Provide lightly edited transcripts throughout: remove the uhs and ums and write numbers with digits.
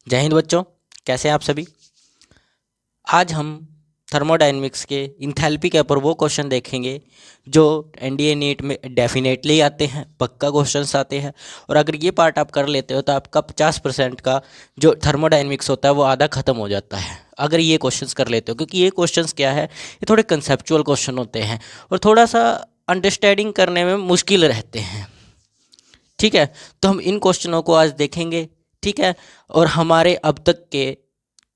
जय हिंद बच्चों, कैसे हैं आप सभी। आज हम थर्मोडायनेमिक्स के इंथैल्पी के ऊपर वो क्वेश्चन देखेंगे जो एनडीए नीट में डेफिनेटली आते हैं, पक्का क्वेश्चंस आते हैं। और अगर ये पार्ट आप कर लेते हो तो आपका 50% का जो थर्मोडायनेमिक्स होता है वो आधा खत्म हो जाता है, अगर ये क्वेश्चंस कर लेते हो। क्योंकि ये क्वेश्चंस क्या है, ये थोड़े कंसेप्चुअल क्वेश्चन होते हैं और थोड़ा सा अंडरस्टैंडिंग करने में मुश्किल रहते हैं। ठीक है, तो हम इन क्वेश्चनों को आज देखेंगे। ठीक है, और हमारे अब तक के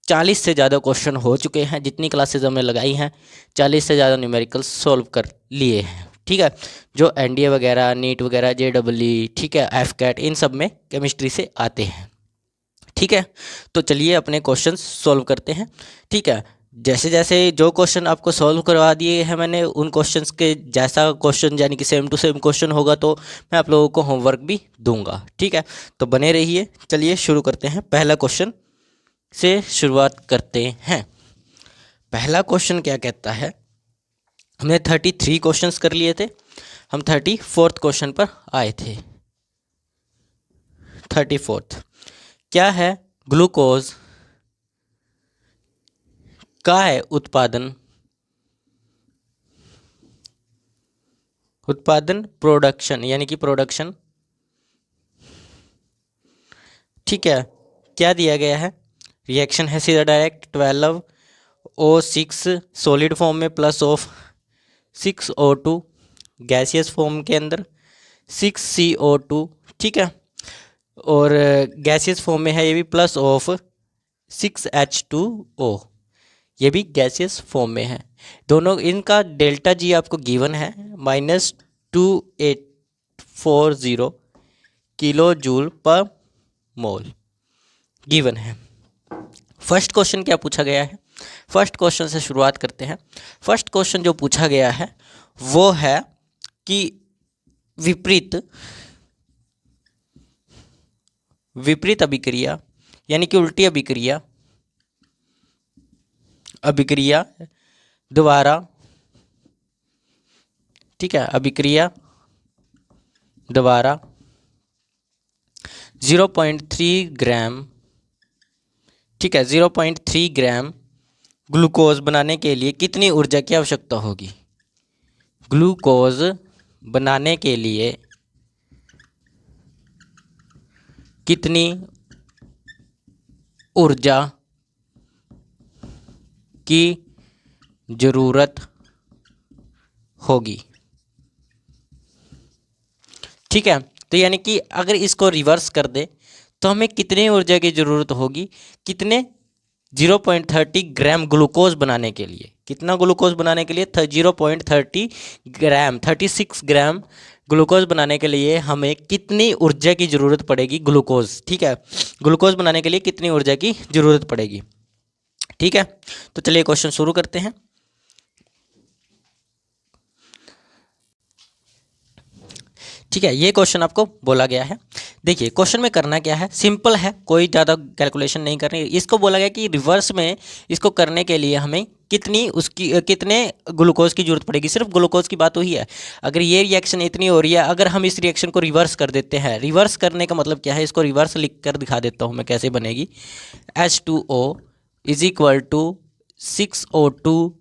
40 से ज़्यादा क्वेश्चन हो चुके हैं, जितनी क्लासेज हमने लगाई हैं 40 से ज़्यादा न्यूमेरिकल्स सॉल्व कर लिए हैं। ठीक है, जो एनडीए वगैरह, नीट वगैरह, जेडब्ल्यू, ठीक है, एफ कैट, इन सब में केमिस्ट्री से आते हैं। ठीक है, तो चलिए अपने क्वेश्चन सॉल्व करते हैं। ठीक है, जैसे जैसे जो क्वेश्चन आपको सॉल्व करवा दिए हैं मैंने, उन क्वेश्चंस के जैसा क्वेश्चन यानी कि सेम टू सेम क्वेश्चन होगा तो मैं आप लोगों को होमवर्क भी दूंगा। ठीक है, तो बने रहिए। चलिए शुरू करते हैं, पहला क्वेश्चन से शुरुआत करते हैं। पहला क्वेश्चन क्या कहता है, हमने 33 क्वेश्चंस कर लिए थे, हम 34th क्वेश्चन पर आए थे। 34th क्या है, ग्लूकोज का है उत्पादन प्रोडक्शन यानी कि प्रोडक्शन। ठीक है, क्या दिया गया है, रिएक्शन है सीधा डायरेक्ट 12O6 सॉलिड फॉर्म में plus of 6O2 gaseous form के अंदर 6CO2। ठीक है, और गैसियस फॉर्म में है ये भी प्लस ऑफ 6H2O, ये भी गैसियस फॉर्म में है। दोनों इनका डेल्टा जी आपको गिवन है -2840 किलो जूल पर मोल गिवन है। फर्स्ट क्वेश्चन क्या पूछा गया है, फर्स्ट क्वेश्चन से शुरुआत करते हैं। फर्स्ट क्वेश्चन जो पूछा गया है वो है कि विपरीत अभिक्रिया यानी कि उल्टी अभिक्रिया द्वारा, ठीक है, अभिक्रिया द्वारा 0.3 ग्राम, ठीक है, 0.3 ग्राम ग्लूकोज बनाने के लिए कितनी ऊर्जा की आवश्यकता होगी। ग्लूकोज बनाने के लिए कितनी ऊर्जा की जरूरत होगी। ठीक है, तो यानी कि अगर इसको रिवर्स कर दे तो हमें कितनी ऊर्जा की ज़रूरत होगी, कितने 0.30 ग्राम ग्लूकोज बनाने के लिए, कितना ग्लूकोज बनाने के लिए 0.30 ग्राम 36 ग्राम ग्लूकोज बनाने के लिए हमें कितनी ऊर्जा की ज़रूरत पड़ेगी। ग्लूकोज, ठीक है, ग्लूकोज बनाने के लिए कितनी ऊर्जा की ज़रूरत पड़ेगी। ठीक है, तो चलिए क्वेश्चन शुरू करते हैं। ठीक है, ये क्वेश्चन आपको बोला गया है। देखिए क्वेश्चन में करना क्या है, सिंपल है, कोई ज़्यादा कैलकुलेशन नहीं करनी। इसको बोला गया कि रिवर्स में इसको करने के लिए हमें कितने ग्लूकोज की जरूरत पड़ेगी। सिर्फ ग्लूकोज की बात हुई है। अगर ये रिएक्शन इतनी हो रही है, अगर हम इस रिएक्शन को रिवर्स कर देते हैं, रिवर्स करने का मतलब क्या है, इसको रिवर्स लिख कर दिखा देता हूँ मैं कैसे बनेगी। H2O is equal to 6O2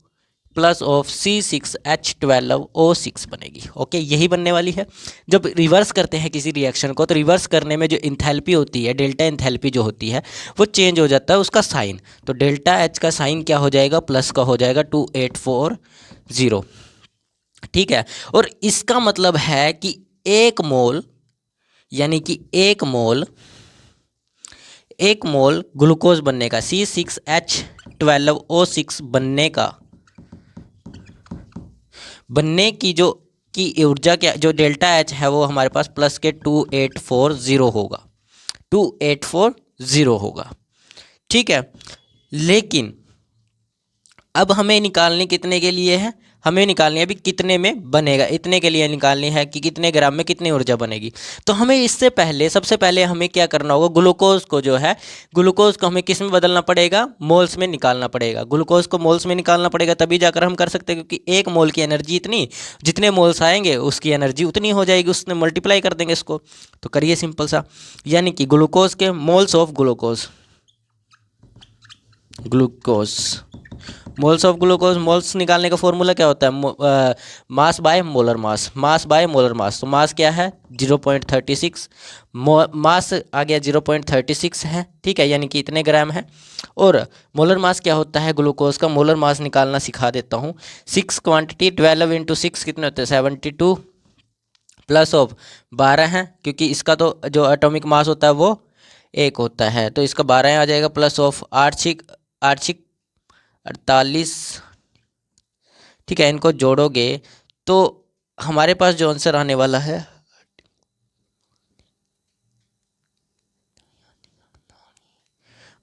plus of C6H12O6 बनेगी। ओके, यही बनने वाली है। जब रिवर्स करते हैं किसी रिएक्शन को तो रिवर्स करने में जो इंथैल्पी होती है, डेल्टा इंथैल्पी जो होती है वो चेंज हो जाता है उसका साइन। तो डेल्टा H का साइन क्या हो जाएगा, प्लस का हो जाएगा 2840। ठीक है, और इसका मतलब है कि एक मोल यानी कि एक मोल ग्लूकोज बनने का, C6H12O6 बनने की ऊर्जा क्या, जो डेल्टा H है वो हमारे पास प्लस के 2840 होगा। ठीक है, लेकिन अब हमें निकालनी कितने के लिए है, हमें निकालनी है अभी कितने में बनेगा, इतने के लिए निकालनी है कि कितने ग्राम में कितनी ऊर्जा बनेगी। तो हमें इससे पहले सबसे पहले हमें क्या करना होगा, ग्लूकोज को हमें किस में बदलना पड़ेगा, मोल्स में निकालना पड़ेगा। ग्लूकोज को मोल्स में निकालना पड़ेगा तभी जाकर हम कर सकते हैं, क्योंकि एक मोल की एनर्जी इतनी, जितने मोल्स आएंगे उसकी एनर्जी उतनी हो जाएगी, उसने मल्टीप्लाई कर देंगे इसको। तो करिए सिंपल सा, यानी कि ग्लूकोज के moles of glucose glucose. Moles of glucose, moles निकालने का फॉर्मूला क्या होता है? मास by molar mass, mass by molar मास। तो मास क्या है? 0.36, मास आ गया 0.36 है, ठीक है, यानी कि इतने ग्राम है। और मोलर मास क्या होता है ग्लूकोज का? मोलर मास निकालना सिखा देता हूँ। 6 क्वांटिटी 12 इंटू 6 कितने होते हैं? 72 प्लस ऑफ 12 है, क्योंकि इसका तो जो एटॉमिक मास होता है वो 1 होता है, तो इसका 12 आ जाएगा, प्लस ऑफ 8 48, ठीक है। इनको जोड़ोगे तो हमारे पास जो आंसर आने वाला है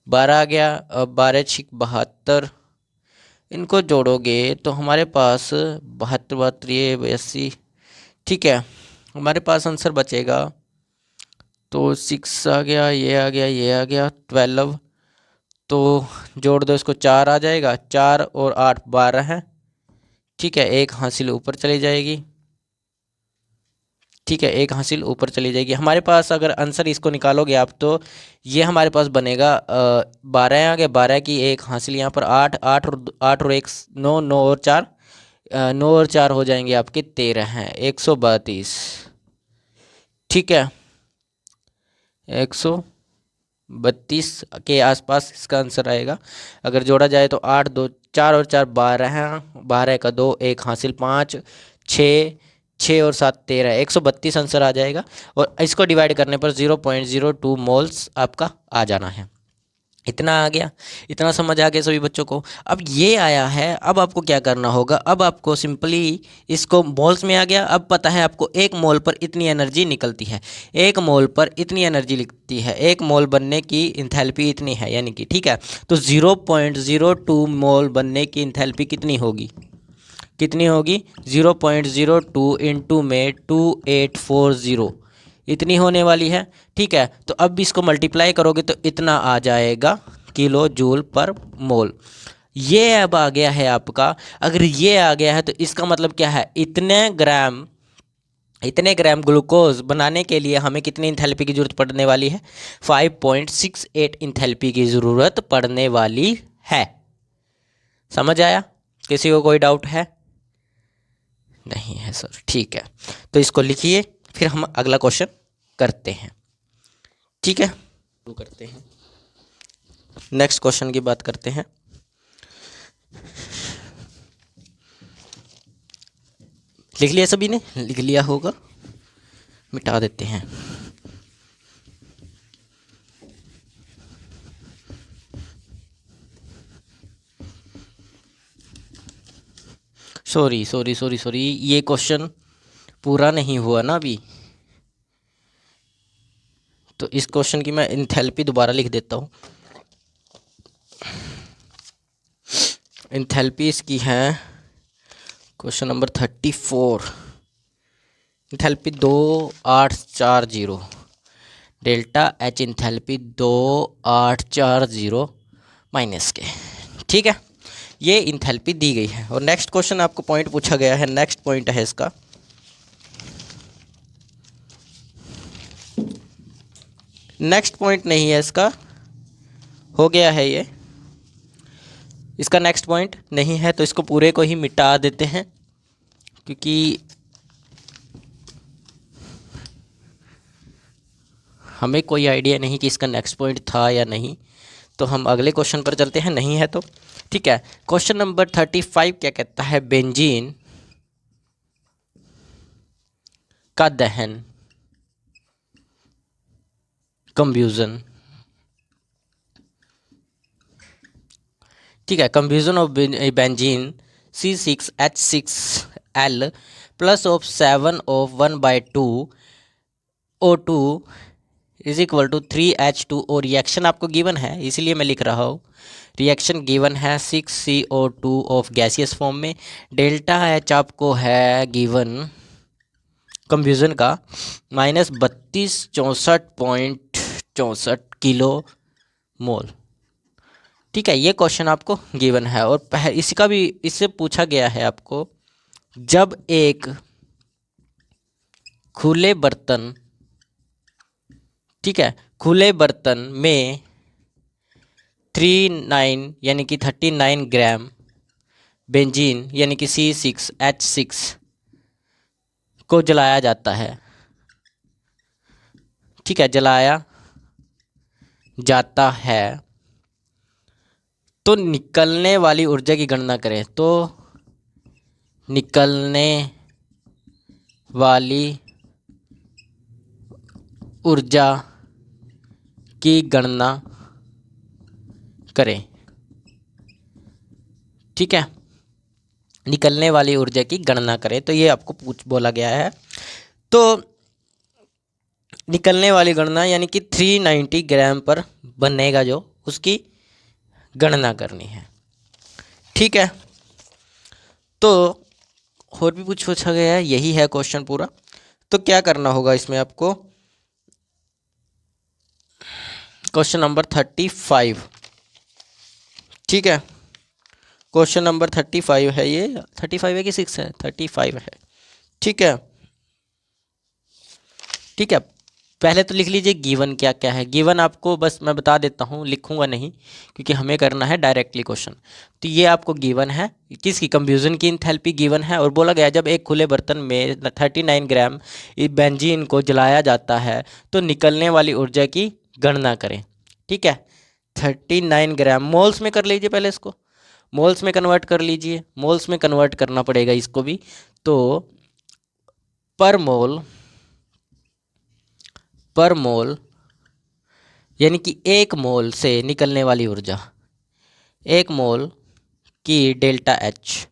12 आ गया। अब 12×6 = 72, इनको जोड़ोगे तो हमारे पास 72 72 ये 82, ठीक है। हमारे पास आंसर बचेगा, तो 6 आ गया, ये आ गया, ये आ गया 12, तो जोड़ दो इसको, 4 आ जाएगा, 4 और 8 12 है, ठीक है। एक हासिल ऊपर चली जाएगी, ठीक है, एक हासिल ऊपर चली जाएगी। हमारे पास अगर आंसर इसको निकालोगे आप, तो ये हमारे पास बनेगा 12 आ गया, 12 की एक हासिल यहाँ पर 8, 8 और 1 9, 9 और 4 9 और 4 हो जाएंगे आपके 13 हैं, 132, ठीक है। 132 के आसपास इसका आंसर आएगा। अगर जोड़ा जाए तो 8 2 4 और 4 12 हैं, 12 का 2 एक हासिल 5 6 6 और 7 13, 132 आंसर आ जाएगा। और इसको डिवाइड करने पर 0.02 मोल्स आपका आ जाना है। इतना आ गया, इतना समझ आ गया सभी बच्चों को। अब ये आया है, अब आपको क्या करना होगा? अब आपको सिंपली इसको मोल्स में आ गया। अब पता है आपको 1 मोल पर इतनी एनर्जी निकलती है, 1 मोल पर इतनी एनर्जी लिखती है, 1 मोल बनने की इंथैल्पी इतनी है, यानी कि ठीक है। तो 0.02 मोल बनने की इंथैल्पी कितनी होगी? कितनी होगी? 0.02 इंटू में 2840, इतनी होने वाली है, ठीक है। तो अब इसको मल्टीप्लाई करोगे तो इतना आ जाएगा किलो जूल पर मोल। ये अब आ गया है आपका। अगर ये आ गया है तो इसका मतलब क्या है? इतने ग्राम ग्लूकोज बनाने के लिए हमें कितनी इंथैल्पी की ज़रूरत पड़ने वाली है? 5.68 इंथैल्पी की ज़रूरत पड़ने वाली है। समझ आया? किसी को कोई डाउट है? नहीं है सर, ठीक है। तो इसको लिखिए, फिर हम अगला क्वेश्चन करते हैं, ठीक है। शुरू करते हैं, नेक्स्ट क्वेश्चन की बात करते हैं। लिख लिया सभी ने? लिख लिया होगा, मिटा देते हैं। सॉरी सॉरी सॉरी सॉरी, ये क्वेश्चन पूरा नहीं हुआ ना अभी, तो इस क्वेश्चन की मैं इंथैल्पी दोबारा लिख देता हूँ। इंथैल्पी इसकी है question number 34, enthalpy 2840, delta H enthalpy 2840 minus के, ठीक है। ये इंथैल्पी दी गई है। और नेक्स्ट क्वेश्चन आपको पॉइंट पूछा गया है, नेक्स्ट पॉइंट है इसका, नेक्स्ट पॉइंट नहीं है इसका, हो गया है ये, इसका नेक्स्ट पॉइंट नहीं है, तो इसको पूरे को ही मिटा देते हैं, क्योंकि हमें कोई आइडिया नहीं कि इसका नेक्स्ट पॉइंट था या नहीं। तो हम अगले क्वेश्चन पर चलते हैं, नहीं है तो ठीक है। क्वेश्चन नंबर 35 क्या कहता है? बेंजीन का दहन, कंब्यूजन, ठीक है, combustion of benzene C6H6L plus of 7 of 1/2 O2 is equal to 3H2 और रिएक्शन आपको गिवन है, इसीलिए मैं लिख रहा हूँ। रिएक्शन गिवन है 6CO2 ऑफ गैसियस फॉर्म में। डेल्टा एच आपको है गिवन कंफ्यूजन का -3264.64 किलो मोल, ठीक है। ये क्वेश्चन आपको गिवन है। और इसका भी इससे पूछा गया है आपको, जब एक खुले बर्तन, ठीक है, खुले बर्तन में 39 यानी कि 39 ग्राम बेंजीन यानी कि C6H6 को जलाया जाता है, ठीक है, जलाया जाता है, तो निकलने वाली ऊर्जा की गणना करें। तो निकलने वाली ऊर्जा की गणना करें, ठीक है, निकलने वाली ऊर्जा की गणना करें। तो ये आपको बोला गया है। तो निकलने वाली गणना यानी कि 390 ग्राम पर बनेगा जो, उसकी गणना करनी है, ठीक है। तो और भी कुछ पूछा गया है, यही है क्वेश्चन पूरा। तो क्या करना होगा इसमें आपको, क्वेश्चन नंबर 35, ठीक है, क्वेश्चन नंबर 35 है, ये 35 है कि 6 है, 35 है, ठीक है, ठीक है। पहले तो लिख लीजिए गिवन क्या क्या है। गिवन आपको बस मैं बता देता हूँ, लिखूंगा नहीं क्योंकि हमें करना है डायरेक्टली क्वेश्चन। तो ये आपको गिवन है, किसकी, कंफ्यूजन की इंथैल्पी गिवन है। और बोला गया जब एक खुले बर्तन में 39 ग्राम बेंजीन को जलाया जाता है तो निकलने वाली ऊर्जा की गणना करें, ठीक है। 39 ग्राम मोल्स में कर लीजिए, पहले इसको मोल्स में कन्वर्ट कर लीजिए, मोल्स में कन्वर्ट करना पड़ेगा इसको भी। तो पर मोल यानी कि एक मोल से निकलने वाली ऊर्जा, एक मोल की डेल्टा एच,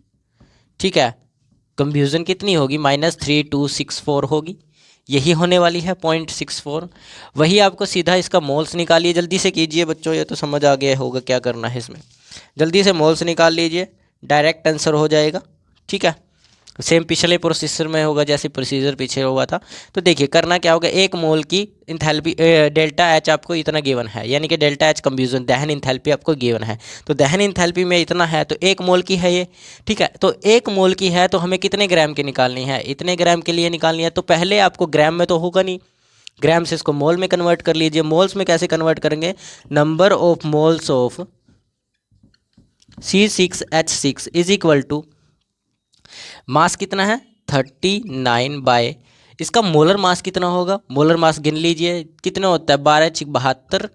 ठीक है, कंफ्यूजन कितनी होगी, -3264 होगी, यही होने वाली है 0.64। वही आपको सीधा इसका मोल्स निकालिए, जल्दी से कीजिए बच्चों, ये तो समझ आ गया होगा क्या करना है इसमें। जल्दी से मोल्स निकाल लीजिए, डायरेक्ट आंसर हो जाएगा, ठीक है। सेम पिछले प्रोसीजर में होगा जैसे प्रोसीजर पीछे हुआ था। तो देखिए करना क्या होगा, एक मोल की इंथैल्पी डेल्टा एच आपको इतना गिवन है, यानी कि डेल्टा एच कंफ्यूजन दहन इंथैल्पी आपको गिवन है। तो दहन इंथैल्पी में इतना है, तो एक मोल की है ये, ठीक है। तो एक मोल की है तो हमें कितने ग्राम की निकालनी है, इतने ग्राम के लिए निकालनी है। तो पहले आपको ग्राम में तो होगा नहीं, ग्राम से इसको मोल में कन्वर्ट कर लीजिए। मोल्स में कैसे कन्वर्ट करेंगे, number of moles of C6H6 is equal to mass कितना है 39 बाय इसका मोलर मास कितना होगा, मोलर मास गिन लीजिए कितना होता है, 12×72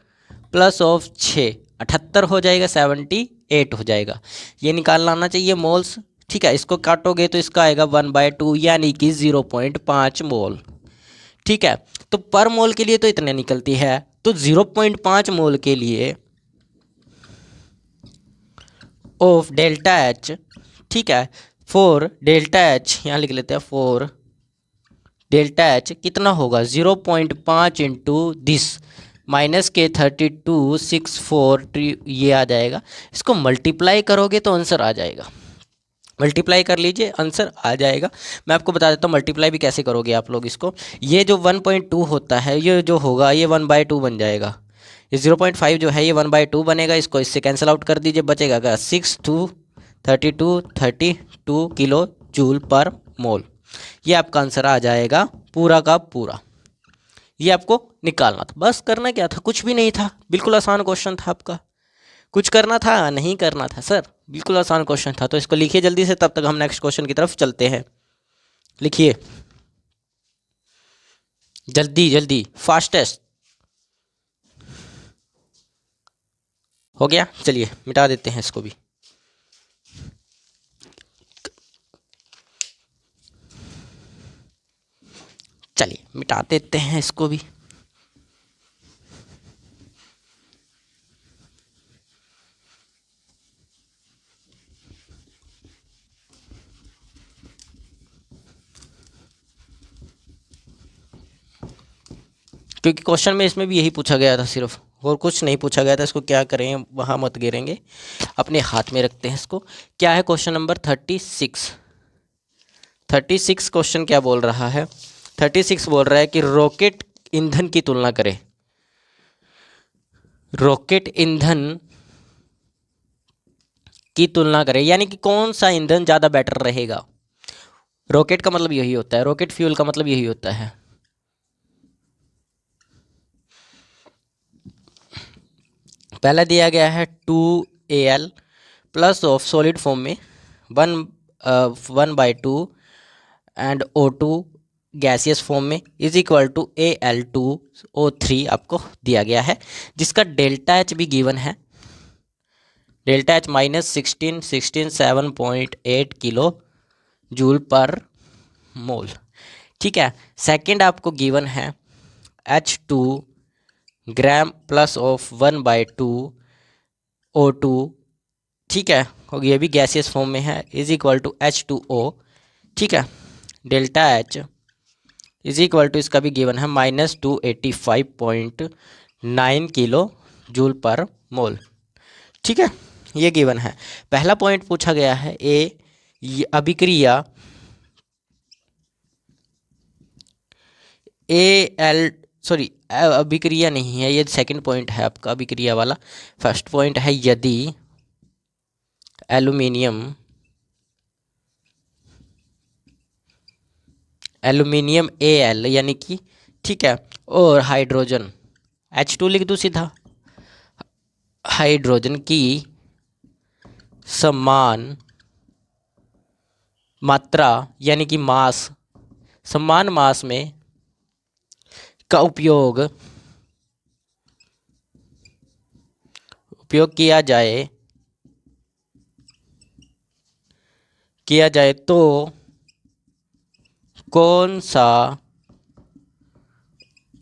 प्लस ऑफ 6 78 हो जाएगा, 78 हो जाएगा। ये निकालना आना चाहिए मोल्स, ठीक है। इसको काटोगे तो इसका आएगा 1/2 यानी कि 0.5 मोल, ठीक है। तो पर मोल के लिए तो इतने निकलती है, तो 0.5 मोल के लिए ऑफ डेल्टा एच, ठीक है, फॉर डेल्टा एच यहाँ लिख लेते हैं, फॉर डेल्टा एच कितना होगा 0.5 इंटू दिस माइनस के 3264 ये आ जाएगा। इसको मल्टीप्लाई करोगे तो आंसर आ जाएगा, मल्टीप्लाई कर लीजिए आंसर आ जाएगा। मैं आपको बता देता हूँ मल्टीप्लाई भी कैसे करोगे आप लोग इसको। ये जो 1.2 होता है ये जो होगा ये 1/2 बन जाएगा, ये 0.5 जो है ये 1/2 बनेगा। इसको इससे कैंसिल आउट कर दीजिए, बचेगा क्या 32 किलो जूल पर मोल। ये आपका आंसर आ जाएगा पूरा का पूरा। ये आपको निकालना था, बस करना क्या था, कुछ भी नहीं था, बिल्कुल आसान क्वेश्चन था आपका। कुछ करना था नहीं करना था सर, बिल्कुल आसान क्वेश्चन था। तो इसको लिखिए जल्दी से, तब तक हम नेक्स्ट क्वेश्चन की तरफ चलते हैं। लिखिए जल्दी जल्दी, फास्टेस्ट। हो गया, चलिए मिटा देते हैं इसको भी। चलिए मिटा देते हैं इसको भी। क्योंकि क्वेश्चन में इसमें भी यही पूछा गया था सिर्फ, और कुछ नहीं पूछा गया था। इसको क्या करें, वहाँ मत गिरेंगे, अपने हाथ में रखते हैं इसको। क्या है क्वेश्चन नंबर 36 क्वेश्चन क्या बोल रहा है, 36 बोल रहा है कि रॉकेट ईंधन की तुलना करें, रॉकेट ईंधन की तुलना करें, यानी कि कौन सा ईंधन ज़्यादा बेटर रहेगा। रॉकेट का मतलब यही होता है, रॉकेट फ्यूल का मतलब यही होता है। पहला दिया गया है 2Al plus of solid form में 1/2 एंड O2 गैसियस फॉर्म में इज इक्वल टू Al2O3 आपको दिया गया है, जिसका डेल्टा एच भी गिवन है। Delta H -1667.8 kilo joule per mole. ठीक है। सेकंड आपको गिवन है H2 gram plus of 1/2 O2। ठीक है, और ये भी गैसियस फॉर्म में है, इज इक्वल टू H2O। ठीक है। Delta H is equal to इसका भी गिवन है -285.9 किलो जूल पर मोल। ठीक है, ये गिवन है। पहला पॉइंट पूछा गया है अभिक्रिया अभिक्रिया नहीं है, ये सेकंड पॉइंट है आपका अभिक्रिया वाला। फर्स्ट पॉइंट है यदि एल्यूमिनियम Al यानी कि, ठीक है, और हाइड्रोजन H2 लिख दूँ सीधा, हाइड्रोजन की समान मात्रा यानी कि मास, समान मास में का उपयोग किया जाए तो कौन सा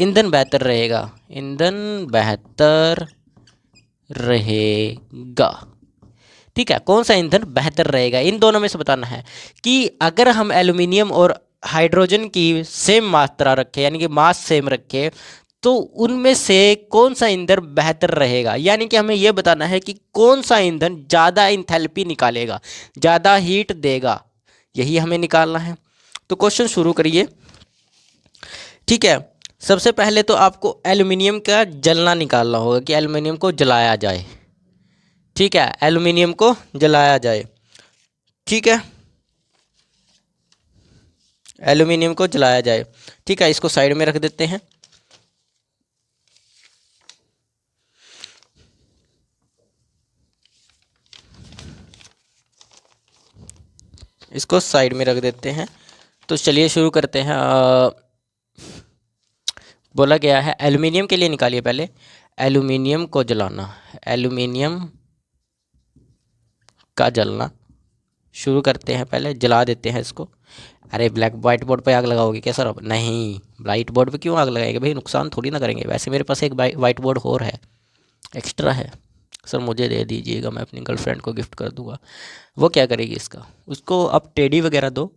ईंधन बेहतर रहेगा? ईंधन बेहतर रहेगा। ठीक है, कौन सा ईंधन बेहतर रहेगा, इन दोनों में से बताना है कि अगर हम एल्यूमिनियम और हाइड्रोजन की सेम मात्रा रखें यानी कि मास सेम रखें तो उनमें से कौन सा ईंधन बेहतर रहेगा। यानी कि हमें यह बताना है कि कौन सा ईंधन ज़्यादा इंथैल्पी निकालेगा, ज़्यादा हीट देगा, यही हमें निकालना है। तो क्वेश्चन शुरू करिए। ठीक है, सबसे पहले तो आपको एल्यूमिनियम का जलना निकालना होगा कि एल्यूमिनियम को जलाया जाए। ठीक है, एल्यूमिनियम को जलाया जाए। ठीक है, एल्यूमिनियम को जलाया जाए। ठीक है, इसको साइड में रख देते हैं। इसको साइड में रख देते हैं। तो चलिए शुरू करते हैं। बोला गया है एल्यूमिनियम के लिए निकालिए पहले, एल्यूमिनियम को जलाना, एल्यूमिनियम का जलना शुरू करते हैं। पहले जला देते हैं इसको। अरे ब्लैक वाइट बोर्ड पे आग लगाओगे क्या सर? नहीं, वाइट बोर्ड पे क्यों आग लगाएंगे भाई, नुकसान थोड़ी ना करेंगे। वैसे मेरे पास एक वाइट बोर्ड और है, एक्स्ट्रा है। सर मुझे दे दीजिएगा, मैं अपनी गर्लफ्रेंड को गिफ्ट कर दूंगा। वो क्या करेगी इसका? उसको आप टेडी वगैरह दो,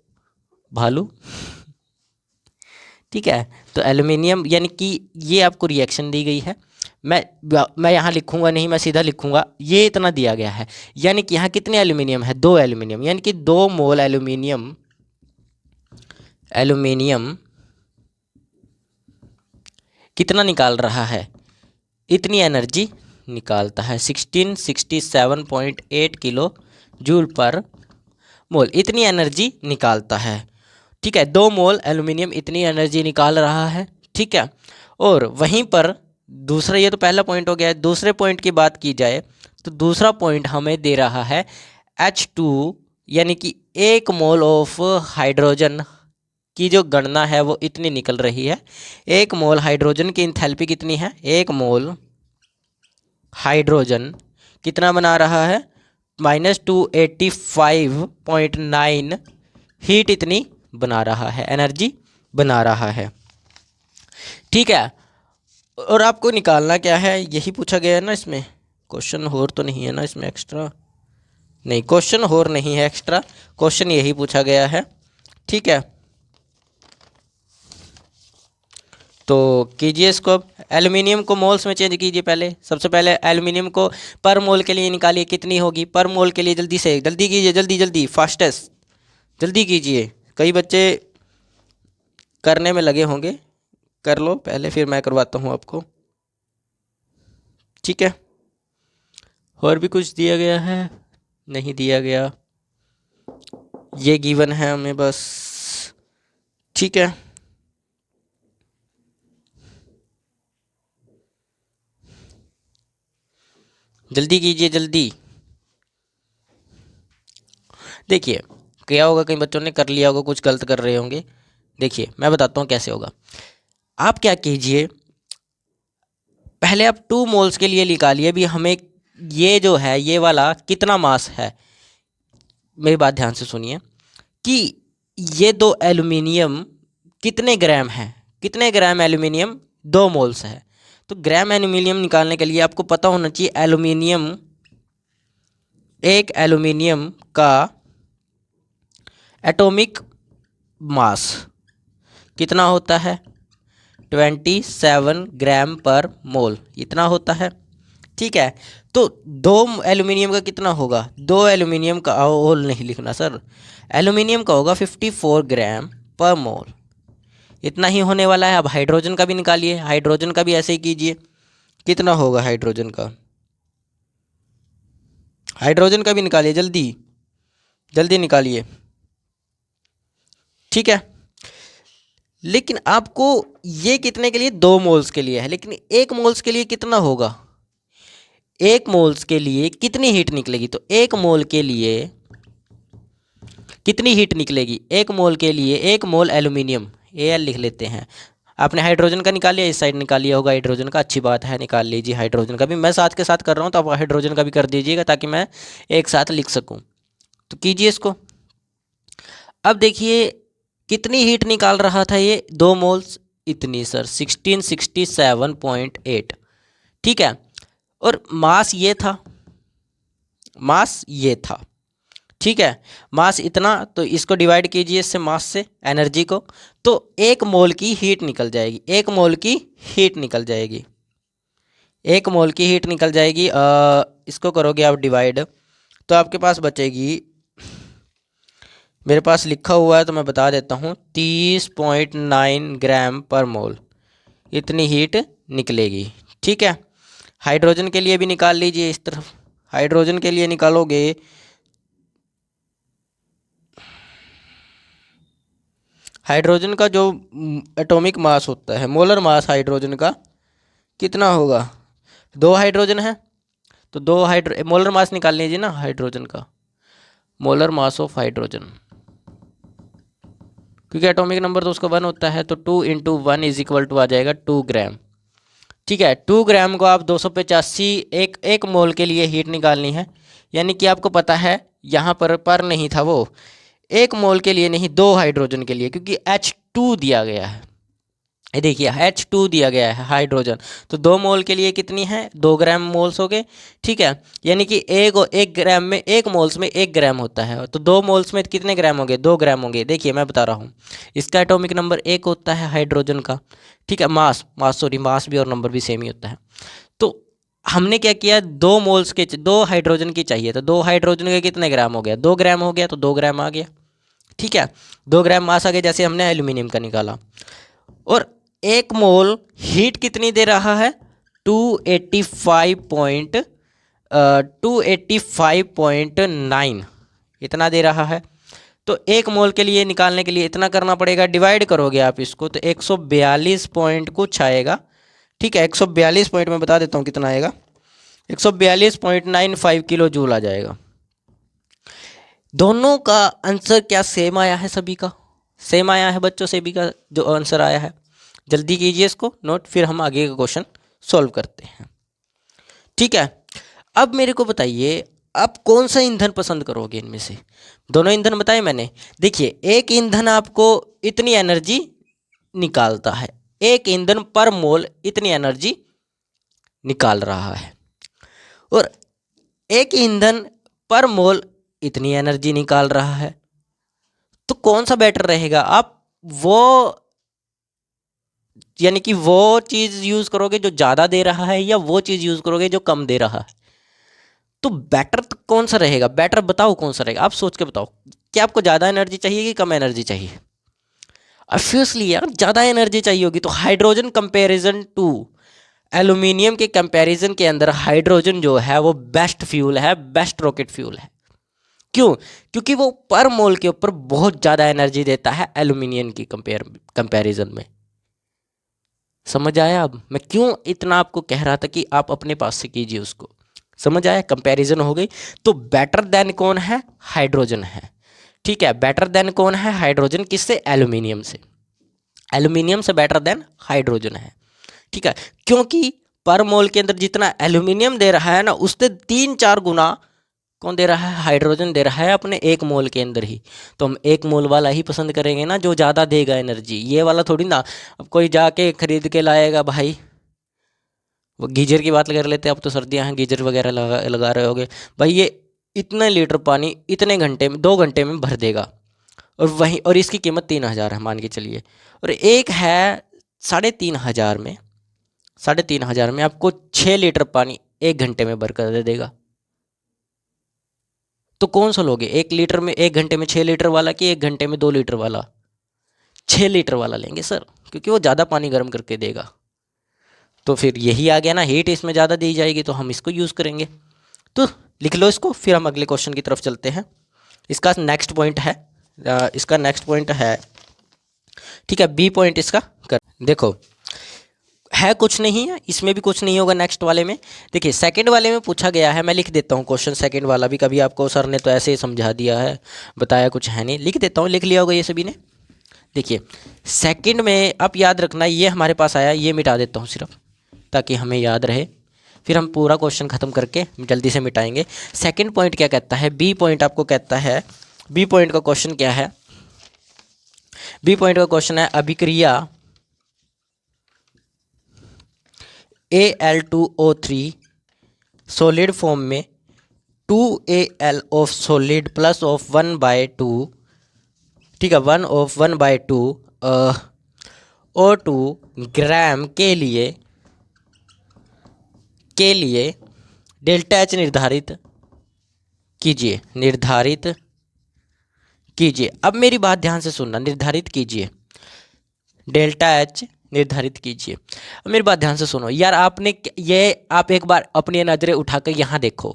भालू। ठीक है, तो एल्यूमिनियम यानी कि ये आपको रिएक्शन दी गई है। मैं यहाँ लिखूंगा नहीं, मैं सीधा लिखूंगा ये इतना दिया गया है। यानी कि यहाँ कितने एल्यूमिनियम है? 2 एल्यूमिनियम, यानी कि 2 मोल एल्यूमिनियम कितना निकाल रहा है? इतनी एनर्जी निकालता है, 1667.8 किलो जूल पर मोल, इतनी एनर्जी निकालता है। ठीक है, 2 मोल एल्यूमिनियम इतनी एनर्जी निकाल रहा है। ठीक है, और वहीं पर दूसरा, ये तो पहला पॉइंट हो गया है। दूसरे पॉइंट की बात की जाए तो दूसरा पॉइंट हमें दे रहा है H2 यानी कि 1 मोल ऑफ हाइड्रोजन की जो गणना है वो इतनी निकल रही है। 1 मोल हाइड्रोजन की इंथैल्पी कितनी है? 1 मोल हाइड्रोजन कितना बना रहा है? -285.9 हीट इतनी बना रहा है, एनर्जी बना रहा है। ठीक है, और आपको निकालना क्या है, यही पूछा गया है ना इसमें। क्वेश्चन और तो नहीं है ना इसमें एक्स्ट्रा? नहीं, क्वेश्चन और नहीं है एक्स्ट्रा, क्वेश्चन यही पूछा गया है। ठीक है, तो कीजिए इसको। अब एल्यूमिनियम को मोल्स में चेंज कीजिए। पहले सबसे पहले एल्यूमिनियम को पर मोल के लिए निकालिए, कितनी होगी पर मोल के लिए। जल्दी से जल्दी कीजिए, जल्दी जल्दी, फास्टेस्ट, जल्दी कीजिए। कई बच्चे करने में लगे होंगे, कर लो पहले, फिर मैं करवाता हूँ आपको। ठीक है, और भी कुछ दिया गया है? नहीं दिया गया, ये गिवन है हमें बस। ठीक है, जल्दी कीजिए जल्दी। देखिए क्या होगा, कई बच्चों ने कर लिया होगा, कुछ गलत कर रहे होंगे। देखिए मैं बताता हूँ कैसे होगा। आप क्या कीजिए, पहले आप 2 मोल्स के लिए निकालिए भी हमें ये जो है ये वाला कितना मास है। मेरी बात ध्यान से सुनिए कि ये 2 एल्यूमिनियम कितने ग्राम है, कितने ग्राम एल्यूमिनियम 2 मोल्स है। तो ग्राम एल्यूमिनियम निकालने के लिए आपको पता होना चाहिए एल्यूमिनियम, एक एल्यूमिनियम का एटॉमिक मास कितना होता है, 27 ग्राम पर मोल, इतना होता है। ठीक है, तो 2 एल्यूमिनियम का कितना होगा, 2 एल्यूमिनियम का होल नहीं लिखना सर, एल्यूमिनियम का होगा 54 ग्राम पर मोल, इतना ही होने वाला है। अब हाइड्रोजन का भी निकालिए, हाइड्रोजन का भी ऐसे ही कीजिए, कितना होगा हाइड्रोजन का, हाइड्रोजन का भी निकालिए, जल्दी जल्दी निकालिए। ठीक है, लेकिन आपको ये कितने के लिए, 2 मोल्स के लिए है, लेकिन 1 मोल्स के लिए कितना होगा, 1 मोल्स के लिए कितनी हीट निकलेगी, तो 1 मोल के लिए कितनी हीट निकलेगी, 1 मोल के लिए 1 मोल एल्यूमिनियम, Al लिख लेते हैं। आपने हाइड्रोजन का निकाल लिया, इस साइड निकाल लिया होगा हाइड्रोजन का, अच्छी बात है, निकाल लीजिए हाइड्रोजन का भी। मैं साथ के साथ कर रहा हूँ तो आप हाइड्रोजन का भी कर दीजिएगा ताकि मैं एक साथ लिख सकूँ। तो कीजिए इसको। अब देखिए कितनी हीट निकाल रहा था ये, 2 मोल्स, इतनी सर 1667.8। ठीक है, और मास ये था, मास ये था। ठीक है, मास इतना, तो इसको डिवाइड कीजिए इससे, मास से एनर्जी को, तो 1 मोल की हीट निकल जाएगी, 1 मोल की हीट निकल जाएगी, 1 मोल की हीट निकल जाएगी। इसको करोगे आप डिवाइड तो आपके पास बचेगी, मेरे पास लिखा हुआ है तो मैं बता देता हूँ, 30.9 ग्राम पर मोल, इतनी हीट निकलेगी। ठीक है, हाइड्रोजन के लिए भी निकाल लीजिए इस तरफ, हाइड्रोजन के लिए निकालोगे हाइड्रोजन का जो एटॉमिक मास होता है, मोलर मास हाइड्रोजन का कितना होगा, 2 हाइड्रोजन है तो 2 मोलर मास निकाल लीजिए ना हाइड्रोजन का, मोलर मास ऑफ हाइड्रोजन, क्योंकि एटॉमिक नंबर तो उसका 1 होता है, तो 2 × 1 = आ जाएगा 2 ग्राम। ठीक है, 2 ग्राम को आप 285, एक मोल के लिए हीट निकालनी है, यानी कि आपको पता है यहाँ पर नहीं था वो, 1 मोल के लिए नहीं, 2 हाइड्रोजन के लिए, क्योंकि H2 दिया गया है, ये देखिए H2 दिया गया है हाइड्रोजन, तो 2 मोल के लिए कितनी है, 2 ग्राम मोल्स हो गए। ठीक है, यानी कि एक ग्राम में, 1 मोल्स में 1 ग्राम होता है, तो 2 मोल्स में कितने ग्राम होंगे, 2 ग्राम होंगे। देखिए मैं बता रहा हूँ, इसका एटॉमिक नंबर 1 होता है हाइड्रोजन का। ठीक है, मास भी और नंबर भी सेम ही होता है। तो हमने क्या किया, 2 मोल्स के 2 हाइड्रोजन की चाहिए, तो 2 हाइड्रोजन के कितने ग्राम हो गया, 2 ग्राम हो गया, तो 2 ग्राम आ गया। ठीक है, 2 ग्राम मास आ गया, जैसे हमने एल्यूमिनियम का निकाला। और 1 मोल हीट कितनी दे रहा है, 285.9 इतना दे रहा है। तो 1 मोल के लिए निकालने के लिए इतना करना पड़ेगा, डिवाइड करोगे आप इसको तो 142 पॉइंट कुछ आएगा। ठीक है, 142 पॉइंट में बता देता हूँ कितना आएगा, 142.95 किलो जूल आ जाएगा। दोनों का आंसर क्या सेम आया है, सभी का सेम आया है बच्चों, सभी का जो आंसर आया है। जल्दी कीजिए इसको नोट, फिर हम आगे का क्वेश्चन सॉल्व करते हैं। ठीक है, अब मेरे को बताइए आप कौन सा ईंधन पसंद करोगे इनमें से, दोनों ईंधन बताए मैंने। देखिए एक ईंधन आपको इतनी एनर्जी निकालता है, एक ईंधन पर मोल इतनी एनर्जी निकाल रहा है, और एक ईंधन पर मोल इतनी एनर्जी निकाल रहा है। तो कौन सा बेटर रहेगा, आप वो यानी कि वो चीज़ यूज़ करोगे जो ज़्यादा दे रहा है, या वो चीज़ यूज़ करोगे जो कम दे रहा है। तो बेटर तो कौन सा रहेगा, बेटर बताओ कौन सा रहेगा, आप सोच के बताओ, क्या आपको ज़्यादा एनर्जी चाहिए कि कम एनर्जी चाहिए। ऑब्वियसली यार ज़्यादा एनर्जी चाहिए होगी, तो हाइड्रोजन कंपैरिजन टू एल्यूमिनियम के कंपैरिजन के अंदर हाइड्रोजन जो है वो बेस्ट फ्यूल है, बेस्ट रॉकेट फ्यूल है। क्यों, क्योंकि वो पर मोल के ऊपर बहुत ज़्यादा एनर्जी देता है एल्यूमिनियम की कंपैरिजन में। समझ आया अब मैं क्यों इतना आपको कह रहा था कि आप अपने पास से कीजिए उसको, समझ आया, कंपैरिजन हो गई। तो बेटर देन कौन है, हाइड्रोजन है। ठीक है, बेटर देन कौन है, हाइड्रोजन। किससे, एल्यूमिनियम से। एल्यूमिनियम से बेटर देन हाइड्रोजन है। ठीक है, क्योंकि पर मोल के अंदर जितना एल्यूमिनियम दे रहा है ना, उससे 3-4 गुना कौन दे रहा है, हाइड्रोजन दे रहा है अपने 1 मोल के अंदर ही। तो हम 1 मोल वाला ही पसंद करेंगे ना, जो ज़्यादा देगा एनर्जी। ये वाला थोड़ी ना अब कोई जाके खरीद के लाएगा भाई। वो गीजर की बात कर लेते हैं, अब तो सर्दियाँ हैं, गीजर वगैरह लगा रहे होगे भाई। ये इतने लीटर पानी इतने घंटे में, 2 घंटे में भर देगा। और वहीं, और इसकी कीमत 3,000 है मान के चलिए। और एक है 3,500 में, 3,500 में आपको 6 लीटर पानी 1 घंटे में भर कर दे देगा। तो कौन सा लोगे, 1 लीटर में, 1 घंटे में 6 लीटर वाला कि 1 घंटे में 2 लीटर वाला? 6 लीटर वाला लेंगे सर, क्योंकि वो ज़्यादा पानी गर्म करके देगा। तो फिर यही आ गया ना, हीट इसमें ज़्यादा दी जाएगी, तो हम इसको यूज़ करेंगे। तो लिख लो इसको, फिर हम अगले क्वेश्चन की तरफ चलते हैं। इसका नेक्स्ट पॉइंट है, ठीक है, बी पॉइंट इसका कर। देखो है कुछ नहीं है, इसमें भी कुछ नहीं होगा नेक्स्ट वाले में। देखिए सेकंड वाले में पूछा गया है, मैं लिख देता हूँ क्वेश्चन सेकंड वाला भी। कभी आपको सर ने तो ऐसे ही समझा दिया है, बताया कुछ है नहीं, लिख देता हूँ, लिख लिया होगा ये सभी ने। देखिए सेकंड में आप याद रखना, ये हमारे पास आया, ये मिटा देता हूँ सिर्फ ताकि हमें याद रहे, फिर हम पूरा क्वेश्चन ख़त्म करके जल्दी से मिटाएंगे। सेकंड पॉइंट क्या कहता है, बी पॉइंट आपको कहता है, बी पॉइंट का क्वेश्चन क्या है, बी पॉइंट का क्वेश्चन है अभिक्रिया Al2O3 सॉलिड फॉर्म में 2Al of solid plus of 1/2, ठीक है, 1/2 O2 ग्राम के लिए डेल्टा एच निर्धारित कीजिए। अब मेरी बात ध्यान से सुनना, निर्धारित कीजिए, डेल्टा एच निर्धारित कीजिए। अब मेरी बात ध्यान से सुनो यार, आपने ये, आप एक बार अपनी नज़रें उठाकर यहाँ देखो,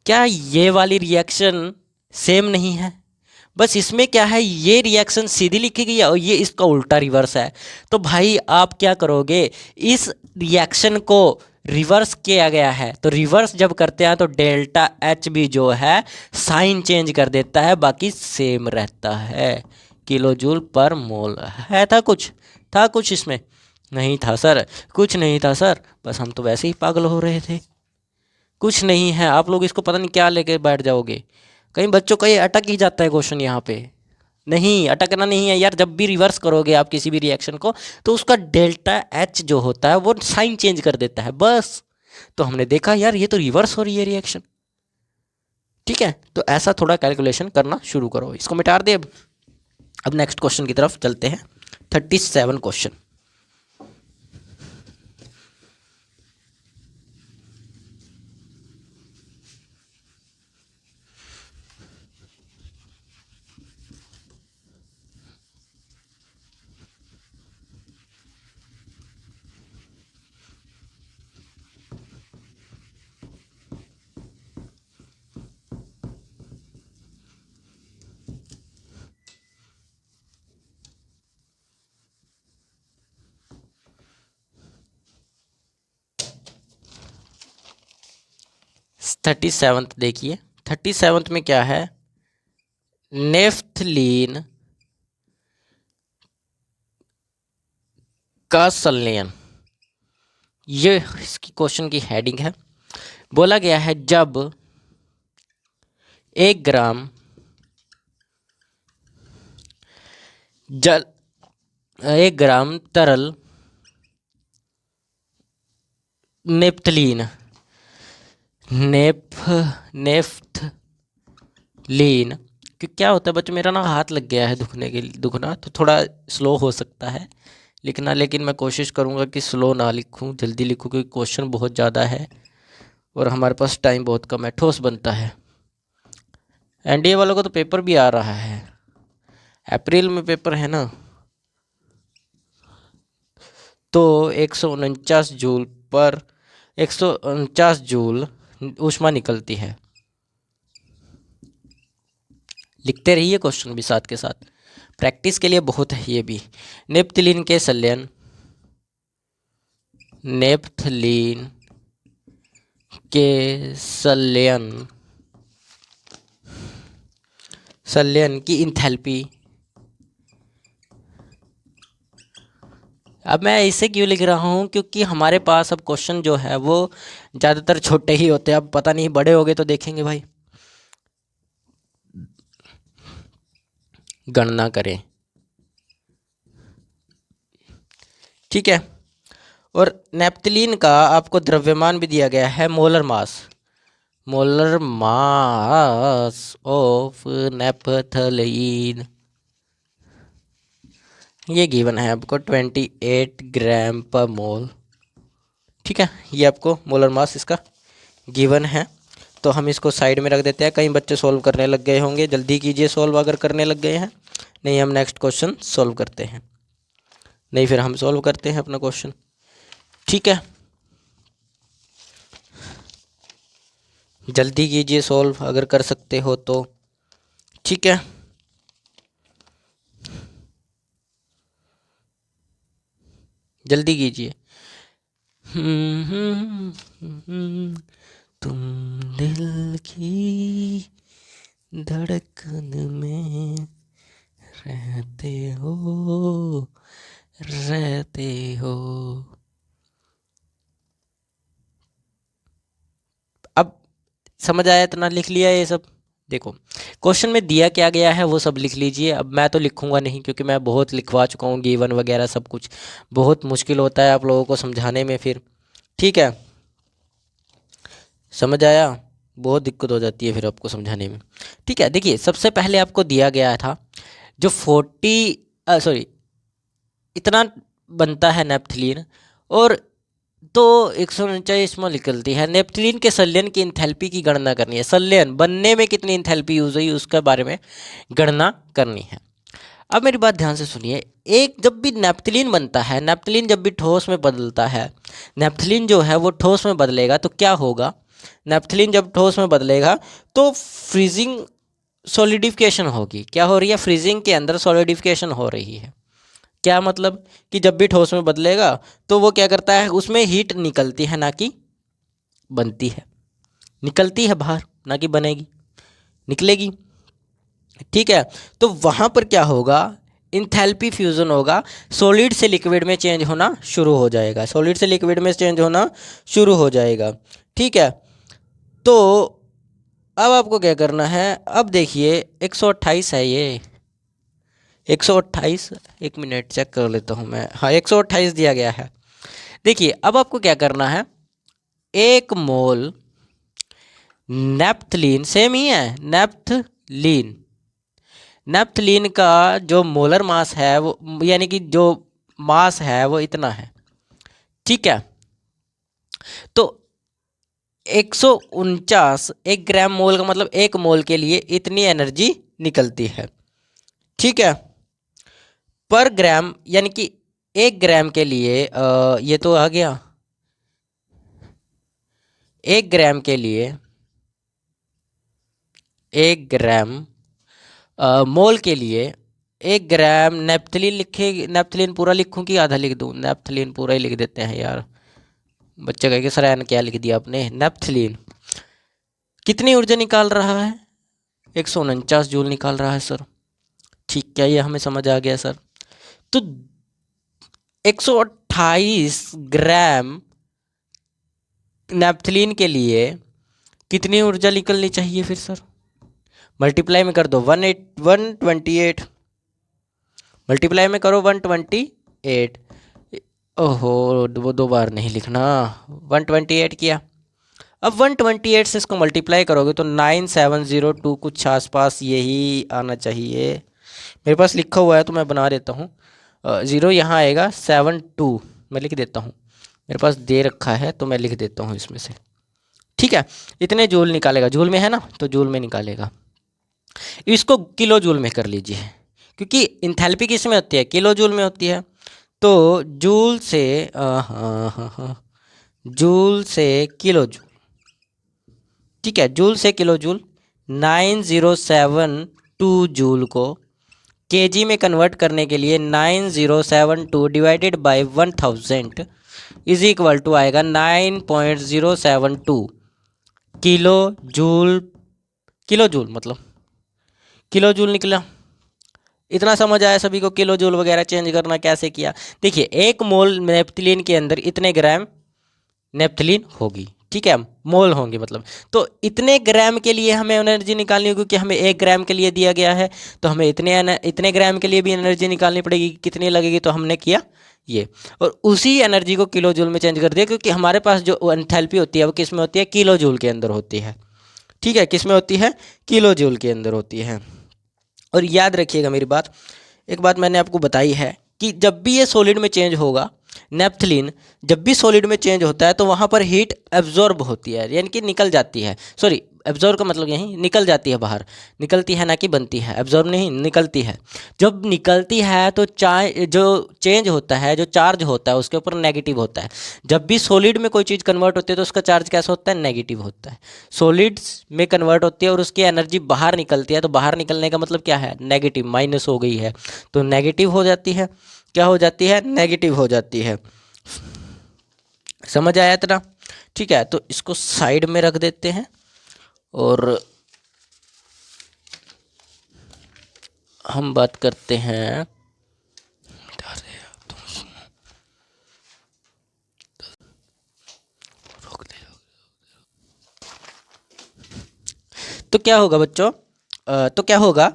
क्या ये वाली रिएक्शन सेम नहीं है? बस इसमें क्या है, ये रिएक्शन सीधी लिखी गई है और ये इसका उल्टा रिवर्स है। तो भाई आप क्या करोगे, इस रिएक्शन को रिवर्स किया गया है, तो रिवर्स जब करते हैं तो डेल्टा एच भी जो है साइन चेंज कर देता है, बाकी सेम रहता है। किलो जूल पर मोल है, था कुछ इसमें? नहीं था सर, कुछ नहीं था सर, बस हम तो वैसे ही पागल हो रहे थे। कुछ नहीं है, आप लोग इसको पता नहीं क्या लेके बैठ जाओगे, कहीं बच्चों का ये अटक ही जाता है क्वेश्चन यहाँ पे। नहीं, अटकना नहीं है यार, जब भी रिवर्स करोगे आप किसी भी रिएक्शन को, तो उसका डेल्टा एच जो होता है वो साइन चेंज कर देता है बस। तो हमने देखा यार ये तो रिवर्स हो रही है रिएक्शन, ठीक है, तो ऐसा थोड़ा कैलकुलेशन करना शुरू करो। इसको मिटा दे। अब नेक्स्ट क्वेश्चन की तरफ चलते हैं, 37 क्वेश्चन। थर्टी सेवन्थ देखिए, 37 में क्या है, नेफ्थलीन का संलयन, ये इसकी क्वेश्चन की हेडिंग है। बोला गया है जब 1 ग्राम जल 1 ग्राम तरल नेफ्थलीन कि क्या होता है बच्चों, मेरा ना हाथ लग गया है दुखना, तो थोड़ा स्लो हो सकता है लिखना, लेकिन मैं कोशिश करूँगा कि स्लो ना लिखूँ, जल्दी लिखूँ, क्योंकि क्वेश्चन बहुत ज़्यादा है और हमारे पास टाइम बहुत कम है, ठोस बनता है। एनडीए वालों को तो पेपर भी आ रहा है, अप्रैल में पेपर है ना, तो 149 जूल पर 149 जूल ऊष्मा निकलती है। लिखते रहिए क्वेश्चन भी साथ के साथ, प्रैक्टिस के लिए बहुत है ये भी। नेफ्थलीन के संलयन के संलयन की इंथैल्पी। अब मैं इसे क्यों लिख रहा हूँ, क्योंकि हमारे पास अब क्वेश्चन जो है वो ज़्यादातर छोटे ही होते हैं। अब पता नहीं बड़े हो गए तो देखेंगे भाई। गणना करें, ठीक है। और नेप्थलीन का आपको द्रव्यमान भी दिया गया है, मोलर मास ऑफ नेप्थलीन, ये गिवन है आपको 28 ग्राम पर मोल, ठीक है। ये आपको मोलर मास इसका गिवन है। तो हम इसको साइड में रख देते हैं। कई बच्चे सॉल्व करने लग गए होंगे, जल्दी कीजिए सॉल्व अगर करने लग गए हैं, नहीं हम नेक्स्ट क्वेश्चन सॉल्व करते हैं, नहीं फिर हम सॉल्व करते हैं अपना क्वेश्चन, ठीक है। जल्दी कीजिए सॉल्व अगर कर सकते हो तो, ठीक है। जल्दी कीजिए। तुम दिल की धड़कन में रहते हो। अब समझ आया, इतना लिख लिया ये सब। देखो क्वेश्चन में दिया क्या गया है वो सब लिख लीजिए। अब मैं तो लिखूंगा नहीं, क्योंकि मैं बहुत लिखवा चुका हूँ, गिवन वगैरह सब कुछ बहुत मुश्किल होता है आप लोगों को समझाने में फिर, ठीक है। समझ आया, बहुत दिक्कत हो जाती है फिर आपको समझाने में, ठीक है। देखिए सबसे पहले आपको दिया गया था जो 40 इतना बनता है नेप्थलीन, और तो 139 मोल निकलती है। नेप्थलीन के संलयन की इंथैल्पी की गणना करनी है। संलयन बनने में कितनी इंथैल्पी यूज हुई उसके बारे में गणना करनी है। अब मेरी बात ध्यान से सुनिए, एक जब भी नेप्थलीन बनता है, नेप्थलीन जब भी ठोस में बदलता है, नेप्थलीन जो है वो ठोस में बदलेगा तो क्या होगा, नेप्थलीन जब ठोस में बदलेगा तो फ्रीजिंग सॉलिडिफिकेशन होगी। क्या हो रही है, फ्रीजिंग के अंदर सॉलिडिफिकेशन हो रही है। क्या मतलब कि जब भी ठोस में बदलेगा तो वो क्या करता है, उसमें हीट निकलती है ना कि बनती है, निकलती है बाहर ना कि बनेगी, निकलेगी, ठीक है। तो वहाँ पर क्या होगा, इंथैल्पी फ्यूजन होगा, सॉलिड से लिक्विड में चेंज होना शुरू हो जाएगा, सॉलिड से लिक्विड में चेंज होना शुरू हो जाएगा, ठीक है। तो अब आपको क्या करना है, अब देखिए 128 है ये, 128, एक मिनट चेक कर लेता हूँ मैं, हाँ 128 दिया गया है। देखिए अब आपको क्या करना है, 1 मोल नेप्थलीन, सेम ही है, नेप्थलीन का जो मोलर मास है वो, यानी कि जो मास है वो इतना है, ठीक है। तो 149 1 ग्राम मोल का मतलब 1 मोल के लिए इतनी एनर्जी निकलती है, ठीक है, पर ग्राम, यानी कि 1 ग्राम के लिए ये तो आ गया, 1 ग्राम के लिए 1 ग्राम मोल के लिए 1 ग्राम नेप्थलीन लिखे, नेप्थलीन पूरा लिखूं कि आधा लिख दूं, नेप्थलीन पूरा ही लिख देते हैं यार, बच्चे कहेंगे सर एन क्या लिख दिया आपने। नेप्थलीन कितनी ऊर्जा निकाल रहा है, 149 जूल निकाल रहा है सर, ठीक है, ये हमें समझ आ गया सर। तो 128 ग्राम नेप्थलीन के लिए कितनी ऊर्जा निकलनी चाहिए फिर सर, मल्टीप्लाई में कर दो, 128 मल्टीप्लाई में करो 128, ओहो वो 2 बार नहीं लिखना, 128 किया। अब 128 से इसको मल्टीप्लाई करोगे तो 9702 कुछ आसपास यही आना चाहिए, मेरे पास लिखा हुआ है तो मैं बना देता हूँ, 0 यहाँ आएगा, 72 मैं लिख देता हूँ, मेरे पास दे रखा है तो मैं लिख देता हूँ इसमें से, ठीक है। इतने जूल निकालेगा, जूल में है ना तो जूल में निकालेगा, इसको किलो जूल में कर लीजिए, क्योंकि इंथैल्पी किस में होती है, किलो जूल में होती है। तो जूल से जूल से किलो जूल, ठीक है, जूल से किलो जूल, 9072 जूल को केजी में कन्वर्ट करने के लिए 9072 divided by 1000 is equal to आएगा 9.072, किलो जूल, किलो जूल मतलब किलो जूल निकला। इतना समझ आया सभी को, किलो जूल वगैरह चेंज करना कैसे किया। देखिए 1 मोल नेप्थलीन के अंदर इतने ग्राम नेप्थलीन होगी, ठीक है, मोल होंगे मतलब। तो इतने ग्राम के लिए हमें एनर्जी निकालनी होगी, क्योंकि हमें 1 ग्राम के लिए दिया गया है, तो हमें इतने ग्राम के लिए भी एनर्जी निकालनी पड़ेगी। कितनी लगेगी, तो हमने किया ये, और उसी एनर्जी को किलो जूल में चेंज कर दिया, क्योंकि हमारे पास जो एंथैल्पी होती है वो किस में होती है, किलो जूल के अंदर होती है, ठीक है, किस में होती है, किलो जूल के अंदर होती है। और याद रखिएगा मेरी बात, एक बात मैंने आपको बताई है कि जब भी ये सॉलिड में चेंज होगा, नेप्थलीन जब भी सॉलिड में चेंज होता है तो वहाँ पर हीट एब्जॉर्ब होती है, यानी कि निकल जाती है। सॉरी, एब्जॉर्ब का मतलब यही निकल जाती है बाहर, निकलती है ना कि बनती है, एब्जॉर्ब नहीं, निकलती है। जब निकलती है तो जो चेंज होता है, जो चार्ज होता है उसके ऊपर नेगेटिव होता है। जब भी सॉलिड में कोई चीज़ कन्वर्ट होती है तो उसका चार्ज कैसा होता है, नेगेटिव होता है। सॉलिड्स में कन्वर्ट होती है और उसकी एनर्जी बाहर निकलती है, तो बाहर निकलने का मतलब क्या है, नेगेटिव, माइनस हो गई है, तो नेगेटिव हो जाती है। क्या हो जाती है, नेगेटिव हो जाती है। समझ आया इतना, ठीक है। तो इसको साइड में रख देते हैं और हम बात करते हैं, तो क्या होगा बच्चों, तो क्या होगा,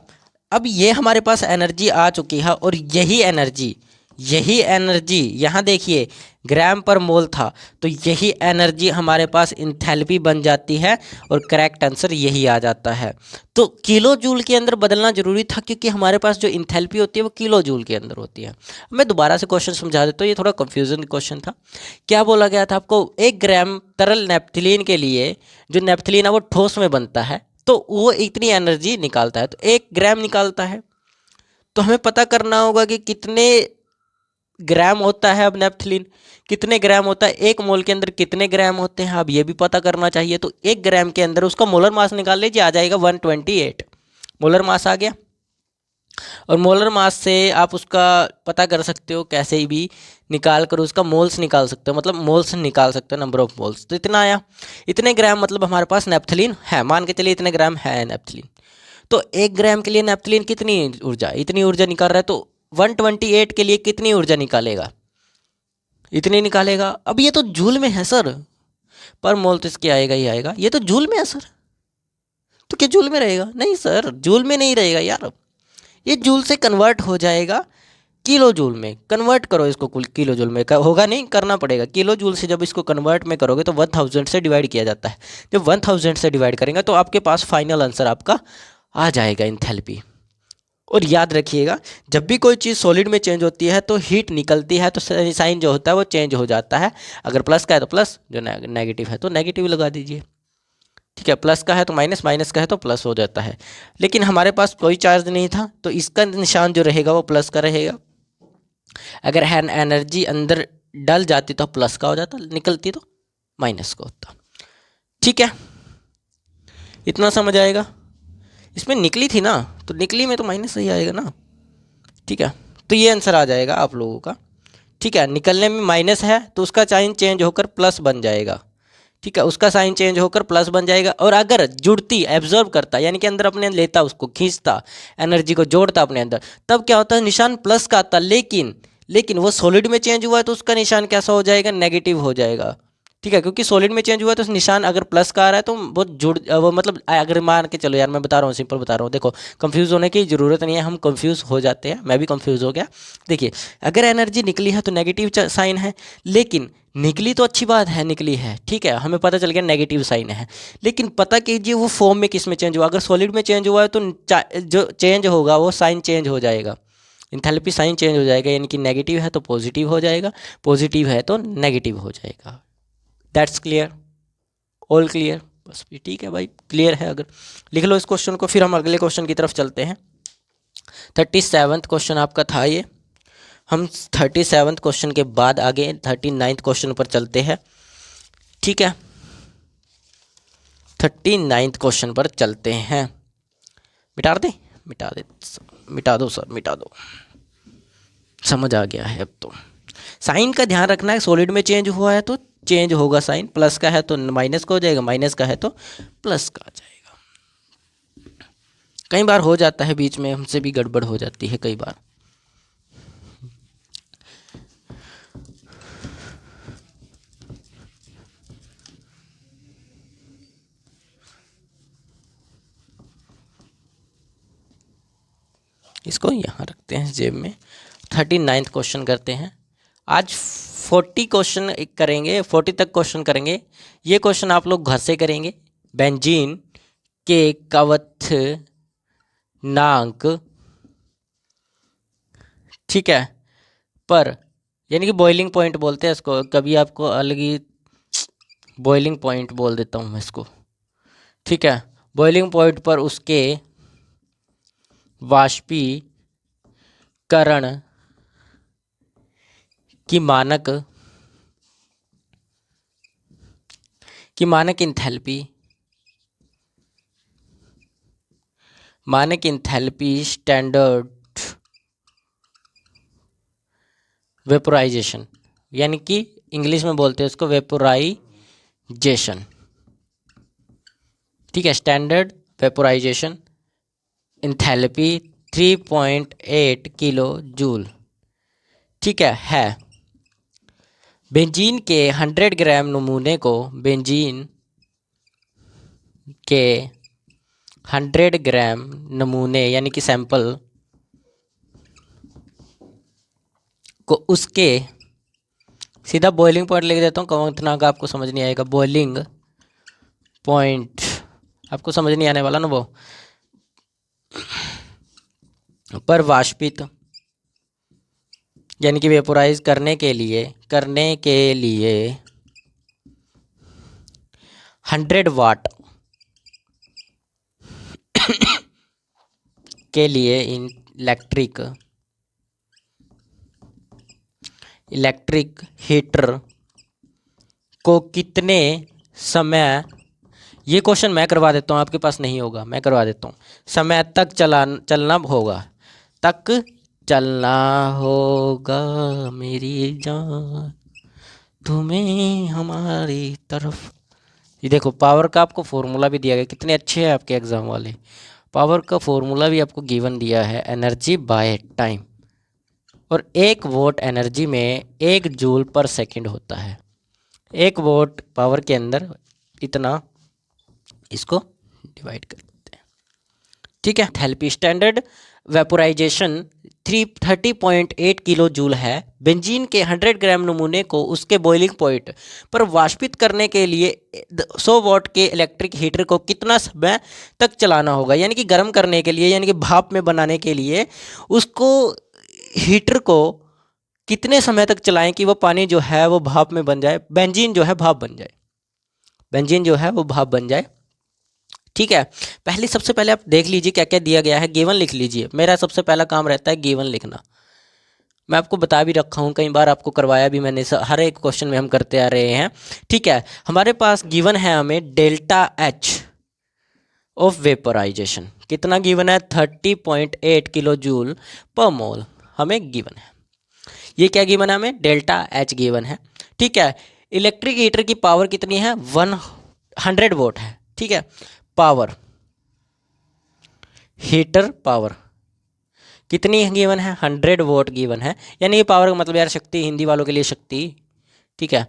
अब ये हमारे पास एनर्जी आ चुकी है, और यही एनर्जी यहाँ देखिए ग्राम पर मोल था, तो यही एनर्जी हमारे पास इंथैल्पी बन जाती है, और करेक्ट आंसर यही आ जाता है। तो किलो जूल के अंदर बदलना जरूरी था, क्योंकि हमारे पास जो इंथैल्पी होती है वो किलो जूल के अंदर होती है। मैं दोबारा से क्वेश्चन समझा देता हूँ, ये थोड़ा कंफ्यूजन क्वेश्चन था। क्या बोला गया था आपको, 1 ग्राम तरल नेप्थलीन के लिए, जो नेप्थलीन है वो ठोस में बनता है, तो वो इतनी एनर्जी निकालता है, तो 1 ग्राम निकालता है। तो हमें पता करना होगा कि कितने ग्राम होता है, अब नेप्थलीन कितने ग्राम होता है, 1 मोल के अंदर कितने ग्राम होते हैं, अब ये भी पता करना चाहिए। तो 1 ग्राम के अंदर उसका मोलर मास निकाल लीजिए, आ जाएगा 128 मोलर मास आ गया। और मोलर मास से आप उसका पता कर सकते हो, कैसे भी निकाल कर उसका मोल्स निकाल सकते हो, मतलब मोल्स निकाल सकते हो, नंबर ऑफ मोल्स। तो इतना आया, इतने ग्राम मतलब हमारे पास नेप्थलीन है, मान के चलिए इतने ग्राम है नेप्थलीन। तो 1 ग्राम के लिए नेप्थलीन कितनी ऊर्जा, इतनी ऊर्जा निकाल रहा है, तो 128 के लिए कितनी ऊर्जा निकालेगा, इतनी निकालेगा। अब ये तो जूल में है सर, पर मोल तो इसके आएगा ही आएगा, ये तो जूल में है सर, तो क्या जूल में रहेगा, नहीं सर जूल में नहीं रहेगा यार, ये जूल से कन्वर्ट हो जाएगा किलो जूल में। कन्वर्ट करो इसको, कुल किलो जूल में होगा नहीं, करना पड़ेगा। किलो जूल से जब इसको कन्वर्ट में करोगे तो 1000 से डिवाइड किया जाता है, जब 1000 से डिवाइड करेंगे तो आपके पास फाइनल आंसर आपका आ जाएगा इंथैल्पी। और याद रखिएगा, जब भी कोई चीज़ सॉलिड में चेंज होती है तो हीट निकलती है, तो साइन जो होता है वो चेंज हो जाता है। अगर प्लस का है तो प्लस, जो नेगेटिव है तो नेगेटिव लगा दीजिए, ठीक है। प्लस का है तो माइनस, माइनस का है तो प्लस हो जाता है। लेकिन हमारे पास कोई चार्ज नहीं था, तो इसका निशान जो रहेगा वो प्लस का रहेगा। अगर एनर्जी अंदर डल जाती तो प्लस का हो जाता, निकलती तो माइनस का होता, ठीक है। इतना समझ आएगा। इसमें निकली थी ना, तो निकली में तो माइनस ही आएगा ना, ठीक है। तो ये आंसर आ जाएगा आप लोगों का, ठीक है। निकलने में माइनस है तो उसका साइन चेंज होकर प्लस बन जाएगा, ठीक है, उसका साइन चेंज होकर प्लस बन जाएगा। और अगर जुड़ती, एब्जॉर्ब करता, यानी कि अंदर अपने लेता, उसको खींचता, एनर्जी को जोड़ता अपने अंदर, तब क्या होता है, निशान प्लस का आता। लेकिन वो सॉलिड में चेंज हुआ है तो उसका निशान कैसा हो जाएगा, नेगेटिव हो जाएगा, ठीक है। क्योंकि सॉलिड में चेंज हुआ है तो निशान अगर प्लस का आ रहा है तो वो मतलब अगर मान के चलो यार, मैं बता रहा हूँ, सिंपल बता रहा हूँ, देखो कंफ्यूज होने की ज़रूरत नहीं है, हम कंफ्यूज हो जाते हैं, मैं भी कंफ्यूज हो गया। देखिए अगर एनर्जी निकली है तो नेगेटिव साइन है, लेकिन निकली तो अच्छी बात है, निकली है, ठीक है, हमें पता चल गया नेगेटिव साइन है। लेकिन पता कीजिए वो फॉर्म में किस में चेंज हुआ। अगर सॉलिड में चेंज हुआ है तो जो चेंज होगा वो साइन चेंज हो जाएगा, इंथैल्पी साइन चेंज हो जाएगा, यानी कि नेगेटिव है तो पॉजिटिव हो जाएगा, पॉजिटिव है तो नेगेटिव हो जाएगा। दैट्स क्लियर, ऑल क्लियर, बस भी ठीक है भाई, क्लियर है। अगर लिख लो इस क्वेश्चन को, फिर हम अगले क्वेश्चन की तरफ चलते हैं। 37वां क्वेश्चन आपका था ये। हम 37वां क्वेश्चन के बाद आगे 39वां क्वेश्चन पर चलते हैं, ठीक है। 39वां क्वेश्चन पर चलते हैं। मिटा दे, मिटा दो सर, मिटा दो, समझ आ गया है अब तो। साइन का ध्यान रखना है, सॉलिड में चेंज हुआ है तो चेंज होगा साइन, प्लस का है तो माइनस का हो जाएगा, माइनस का है तो प्लस का आ जाएगा। कई बार हो जाता है, बीच में हमसे भी गड़बड़ हो जाती है कई बार। इसको यहाँ रखते हैं जेब में। 39वां क्वेश्चन करते हैं। आज 40 क्वेश्चन करेंगे, 40 तक क्वेश्चन करेंगे। ये क्वेश्चन आप लोग घर से करेंगे। बेंजीन के क्वथनांक, ठीक है, पर, यानी कि बॉइलिंग पॉइंट बोलते हैं इसको, कभी आपको अलग ही बॉइलिंग पॉइंट बोल देता हूँ मैं इसको, ठीक है। बॉइलिंग पॉइंट पर उसके वाष्पीकरण की मानक इंथैल्पी स्टैंडर्ड वेपोराइजेशन, यानी कि इंग्लिश में बोलते हैं उसको वेपोराइजेशन, ठीक है। Standard vaporisation enthalpy 3.8 kilo joule, ठीक है। बेंजीन के 100 ग्राम नमूने को, बेंजीन के 100 ग्राम नमूने यानी कि सैंपल को उसके, सीधा बॉइलिंग पॉइंट लिख देता हूँ, क्वथनांक आपको समझ नहीं आएगा, बॉइलिंग पॉइंट आपको समझ नहीं आने वाला ना वो, पर वाष्पित यानी कि वेपोराइज करने के लिए 100 वाट के लिए इलेक्ट्रिक हीटर को कितने समय, ये क्वेश्चन मैं करवा देता हूँ, आपके पास नहीं होगा, मैं करवा देता हूँ, समय तक चलना होगा मेरी जान, तुम्हें हमारी तरफ। ये देखो, पावर का आपको फॉर्मूला भी दिया गया, कितने अच्छे हैं आपके एग्जाम वाले। पावर का फॉर्मूला भी आपको गिवन दिया है, एनर्जी बाय टाइम, और 1 वोट एनर्जी में 1 जूल पर सेकंड होता है। 1 वोट पावर के अंदर इतना, इसको डिवाइड कर देते हैं, ठीक है। Enthalpy standard vaporisation 30.8 kilo joule है। बेंजीन के 100 ग्राम नमूने को उसके बॉइलिंग पॉइंट पर वाष्पित करने के लिए 100 वाट के इलेक्ट्रिक हीटर को कितना समय तक चलाना होगा, यानी कि गर्म करने के लिए, यानी कि भाप में बनाने के लिए उसको, हीटर को कितने समय तक चलाएं कि वो पानी जो है वो भाप में बन जाए, बेंजीन जो है भाप बन जाए, बेंजीन जो है वो भाप बन जाए, ठीक है। सबसे पहले आप देख लीजिए क्या क्या दिया गया है, गिवन लिख लीजिए। मेरा सबसे पहला काम रहता है गिवन लिखना, मैं आपको बता भी रखा हूँ, कई बार आपको करवाया भी मैंने, हर एक क्वेश्चन में हम करते आ रहे हैं, ठीक है। हमारे पास गिवन है हमें डेल्टा एच ऑफ वेपोराइजेशन, कितना गिवन है, 30.8 किलो जूल पर मोल हमें गिवन है। ये क्या गिवन है हमें, डेल्टा एच गिवन है, ठीक है। इलेक्ट्रिक हीटर की पावर कितनी है, 100 वोट है, ठीक है। पावर, हीटर पावर कितनी गिवन है, 100 वोट गिवन है, यानी ये पावर का मतलब यार शक्ति, हिंदी वालों के लिए शक्ति, ठीक है,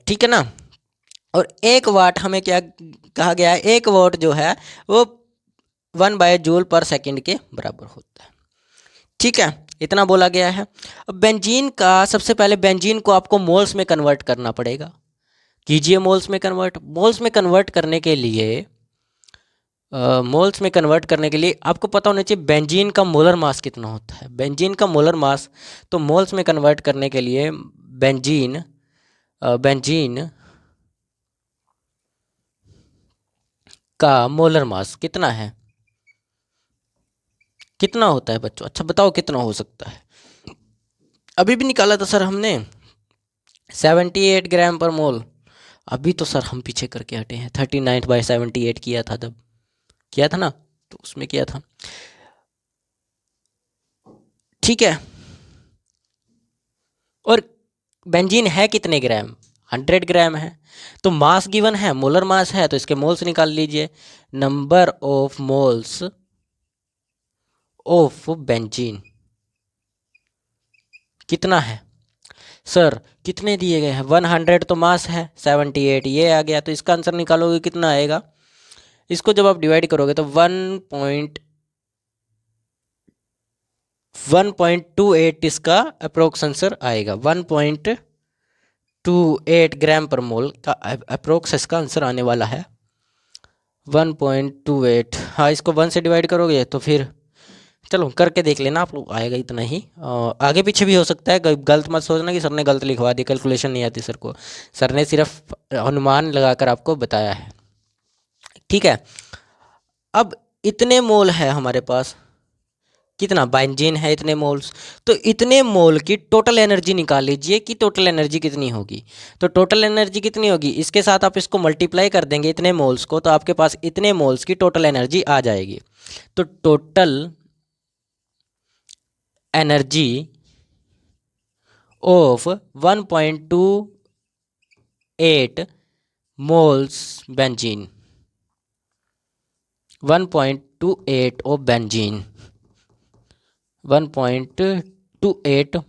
ठीक है ना। और 1 वाट हमें क्या कहा गया है, 1 वाट जो है वो 1/जूल पर सेकंड के बराबर होता है, ठीक है, इतना बोला गया है। अब बेंजीन का, सबसे पहले बेंजीन को आपको मोल्स में कन्वर्ट करना पड़ेगा, कीजिए मोल्स में कन्वर्ट। मोल्स में कन्वर्ट करने के लिए आपको पता होना चाहिए बेंजीन का मोलर मास कितना होता है, बेंजीन का मोलर मास। तो मोल्स में कन्वर्ट करने के लिए बेंजीन का मोलर मास कितना है, कितना होता है बच्चों, अच्छा बताओ कितना हो सकता है। अभी भी निकाला था सर हमने 78 ग्राम पर मोल, अभी तो सर हम पीछे करके हटे हैं, 39/78 किया था, तब किया था ना, तो उसमें किया था, ठीक है। और बेंजीन है कितने ग्राम, 100 ग्राम है। तो मास गिवन है, मोलर मास है, तो इसके मोल्स निकाल लीजिए। Number of moles of benzene कितना है सर, कितने दिए गए हैं? 100 तो मास है, 78 ये आ गया। तो इसका आंसर निकालोगे कितना आएगा? इसको जब आप डिवाइड करोगे तो 1.28 इसका अप्रोक्स आंसर आएगा। 1.28 ग्राम पर मोल का अप्रोक्स इसका आंसर आने वाला है। 1.28, हाँ इसको 1 से डिवाइड करोगे तो फिर चलो करके देख लेना आप लोग, आएगा इतना ही। आगे पीछे भी हो सकता है, गलत मत सोचना कि सर ने गलत लिखवा दी, कैलकुलेशन नहीं आती सर को। सर ने सिर्फ अनुमान लगाकर आपको बताया है, ठीक है। अब इतने मोल है हमारे पास, कितना बेंजीन है, इतने मोल्स। तो इतने मोल की टोटल एनर्जी निकाल लीजिए कि टोटल एनर्जी कितनी होगी। तो टोटल एनर्जी कितनी होगी, इसके साथ आप इसको मल्टीप्लाई कर देंगे इतने मोल्स को, तो आपके पास इतने मोल्स की टोटल एनर्जी आ जाएगी। तो total energy of 1.28 moles benzene, 1.28 of benzene, 1.28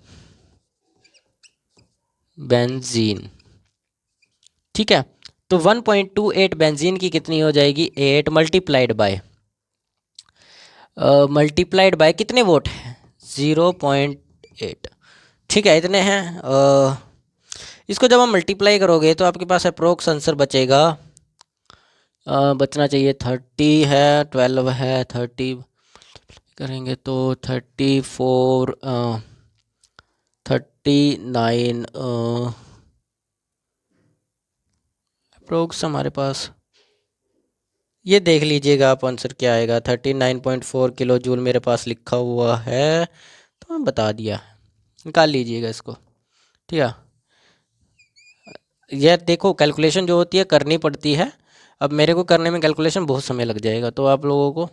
benzene, ठीक है। तो 1.28 बेंजीन की कितनी हो जाएगी, 8 मल्टीप्लाइड बाय कितने वोट है, 0.8, ठीक है, इतने हैं। इसको जब आप मल्टीप्लाई करोगे तो आपके पास अप्रोक्स आंसर बचेगा, बचना चाहिए 30 है, 12 है, 30 करेंगे तो 34, 39 अप्रोक्स हमारे पास, ये देख लीजिएगा आप आंसर क्या आएगा। 39.4 किलो जूल मेरे पास लिखा हुआ है, तो मैं बता दिया, निकाल लीजिएगा इसको, ठीक है। यह देखो कैलकुलेशन जो होती है करनी पड़ती है। अब मेरे को करने में कैलकुलेशन बहुत समय लग जाएगा, तो आप लोगों को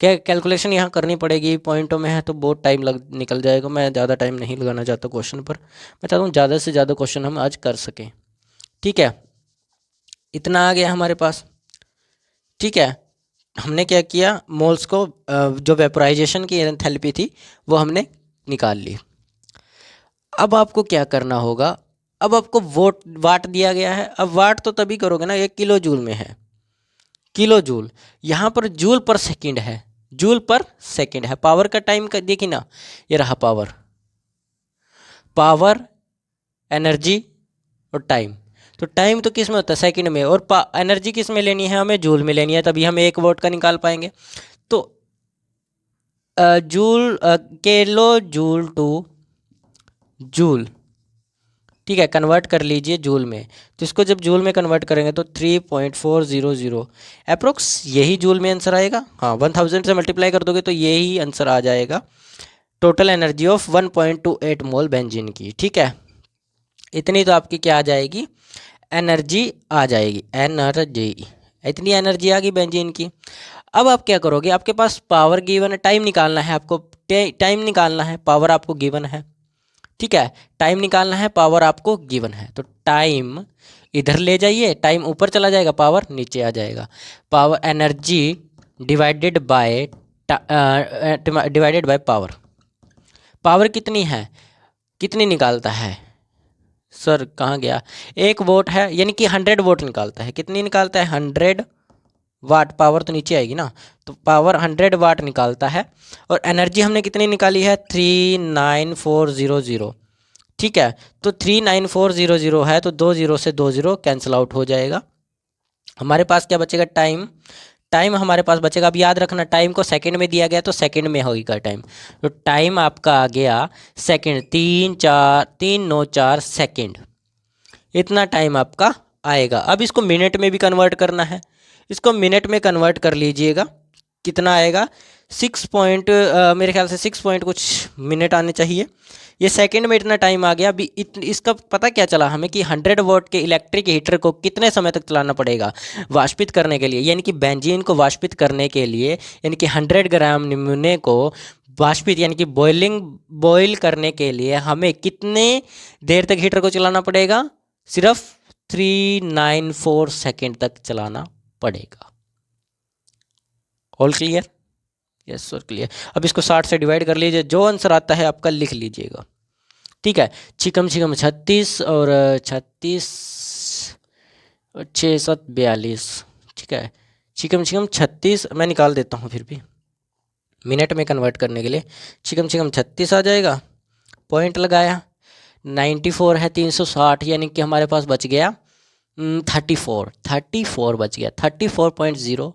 क्या कैलकुलेशन यहाँ करनी पड़ेगी, पॉइंटों में है तो बहुत टाइम निकल जाएगा। मैं ज़्यादा टाइम नहीं लगाना चाहता क्वेश्चन पर, मैं चाहता हूँ ज़्यादा से ज़्यादा क्वेश्चन हम आज कर सकें, ठीक है। इतना आ गया हमारे पास, ठीक है। हमने क्या किया, मोल्स को जो वेपोराइजेशन की एंथैल्पी थी वो हमने निकाल ली। अब आपको क्या करना होगा, अब आपको वाट दिया गया है। अब वाट तो तभी करोगे ना, 1 किलो जूल में है, किलो जूल, यहाँ पर जूल पर सेकंड है, जूल पर सेकंड है। पावर का टाइम का देखिए ना, ये रहा पावर, पावर, एनर्जी और टाइम। तो टाइम तो किस में होता है, सेकंड में, और एनर्जी किस में लेनी है, हमें जूल में लेनी है, तभी हम 1 वोट का निकाल पाएंगे। तो joule, kilo joule two joule, ठीक है, कन्वर्ट कर लीजिए जूल में। तो इसको जब जूल में कन्वर्ट करेंगे तो 3.400 अप्रोक्स, यही जूल में आंसर आएगा। हाँ 1000 से मल्टीप्लाई कर दोगे तो यही आंसर आ जाएगा, total energy of 1.28 mole benzene की, ठीक है। इतनी तो आपकी क्या आ जाएगी, एनर्जी आ जाएगी, एनर्जी, इतनी एनर्जी आ गई बेंजीन की। अब आप क्या करोगे, आपके पास पावर गिवन है, टाइम निकालना है आपको, टाइम निकालना है, पावर आपको गिवन है, ठीक है, टाइम निकालना है, पावर आपको गिवन है। तो टाइम इधर ले जाइए, टाइम ऊपर चला जाएगा, पावर नीचे आ जाएगा। Power energy divided by power, power कितनी है, कितनी निकालता है सर, कहाँ गया, 1 वोट है, यानी कि 100 वोट निकालता है। कितनी निकालता है, 100 वाट, पावर तो नीचे आएगी ना, तो पावर 100 वाट निकालता है। और एनर्जी हमने कितनी निकाली है, 39400, ठीक है। तो 39400 है, तो 2 0 से 2 0 कैंसिल आउट हो जाएगा। हमारे पास क्या बचेगा, टाइम, टाइम हमारे पास बचेगा। अब याद रखना टाइम को सेकंड में दिया गया तो सेकंड में होगा टाइम, तो टाइम आपका आ गया सेकंड, 3.9 सेकंड, इतना टाइम आपका आएगा। अब इसको मिनट में भी कन्वर्ट करना है, इसको मिनट में कन्वर्ट कर लीजिएगा, कितना आएगा, 6 पॉइंट, मेरे ख्याल से 6 पॉइंट कुछ मिनट आने चाहिए। ये सेकंड में इतना टाइम आ गया। अभी इसका पता क्या चला हमें कि 100 वोट के इलेक्ट्रिक हीटर को कितने समय तक चलाना पड़ेगा वाष्पित करने के लिए, यानी कि बेंजीन को वाष्पित करने के लिए, यानी कि 100 ग्राम नमूने को वाष्पित यानी कि बॉयल करने के लिए हमें कितने देर तक हीटर को चलाना पड़ेगा, सिर्फ 394 सेकेंड तक चलाना पड़ेगा। All clear? यस और क्लियर। अब इसको 60 से डिवाइड कर लीजिए, जो आंसर आता है आपका लिख लीजिएगा। ठीक है, छिकम छिकम 36 और 36 और 6 7 42। ठीक है, छिकम छिकम 36 मैं निकाल देता हूँ फिर भी मिनट में कन्वर्ट करने के लिए। छिकम छिकम 36 आ जाएगा, पॉइंट लगाया, 94 है 360, यानी कि हमारे पास बच गया 34 बच गया, 34.0।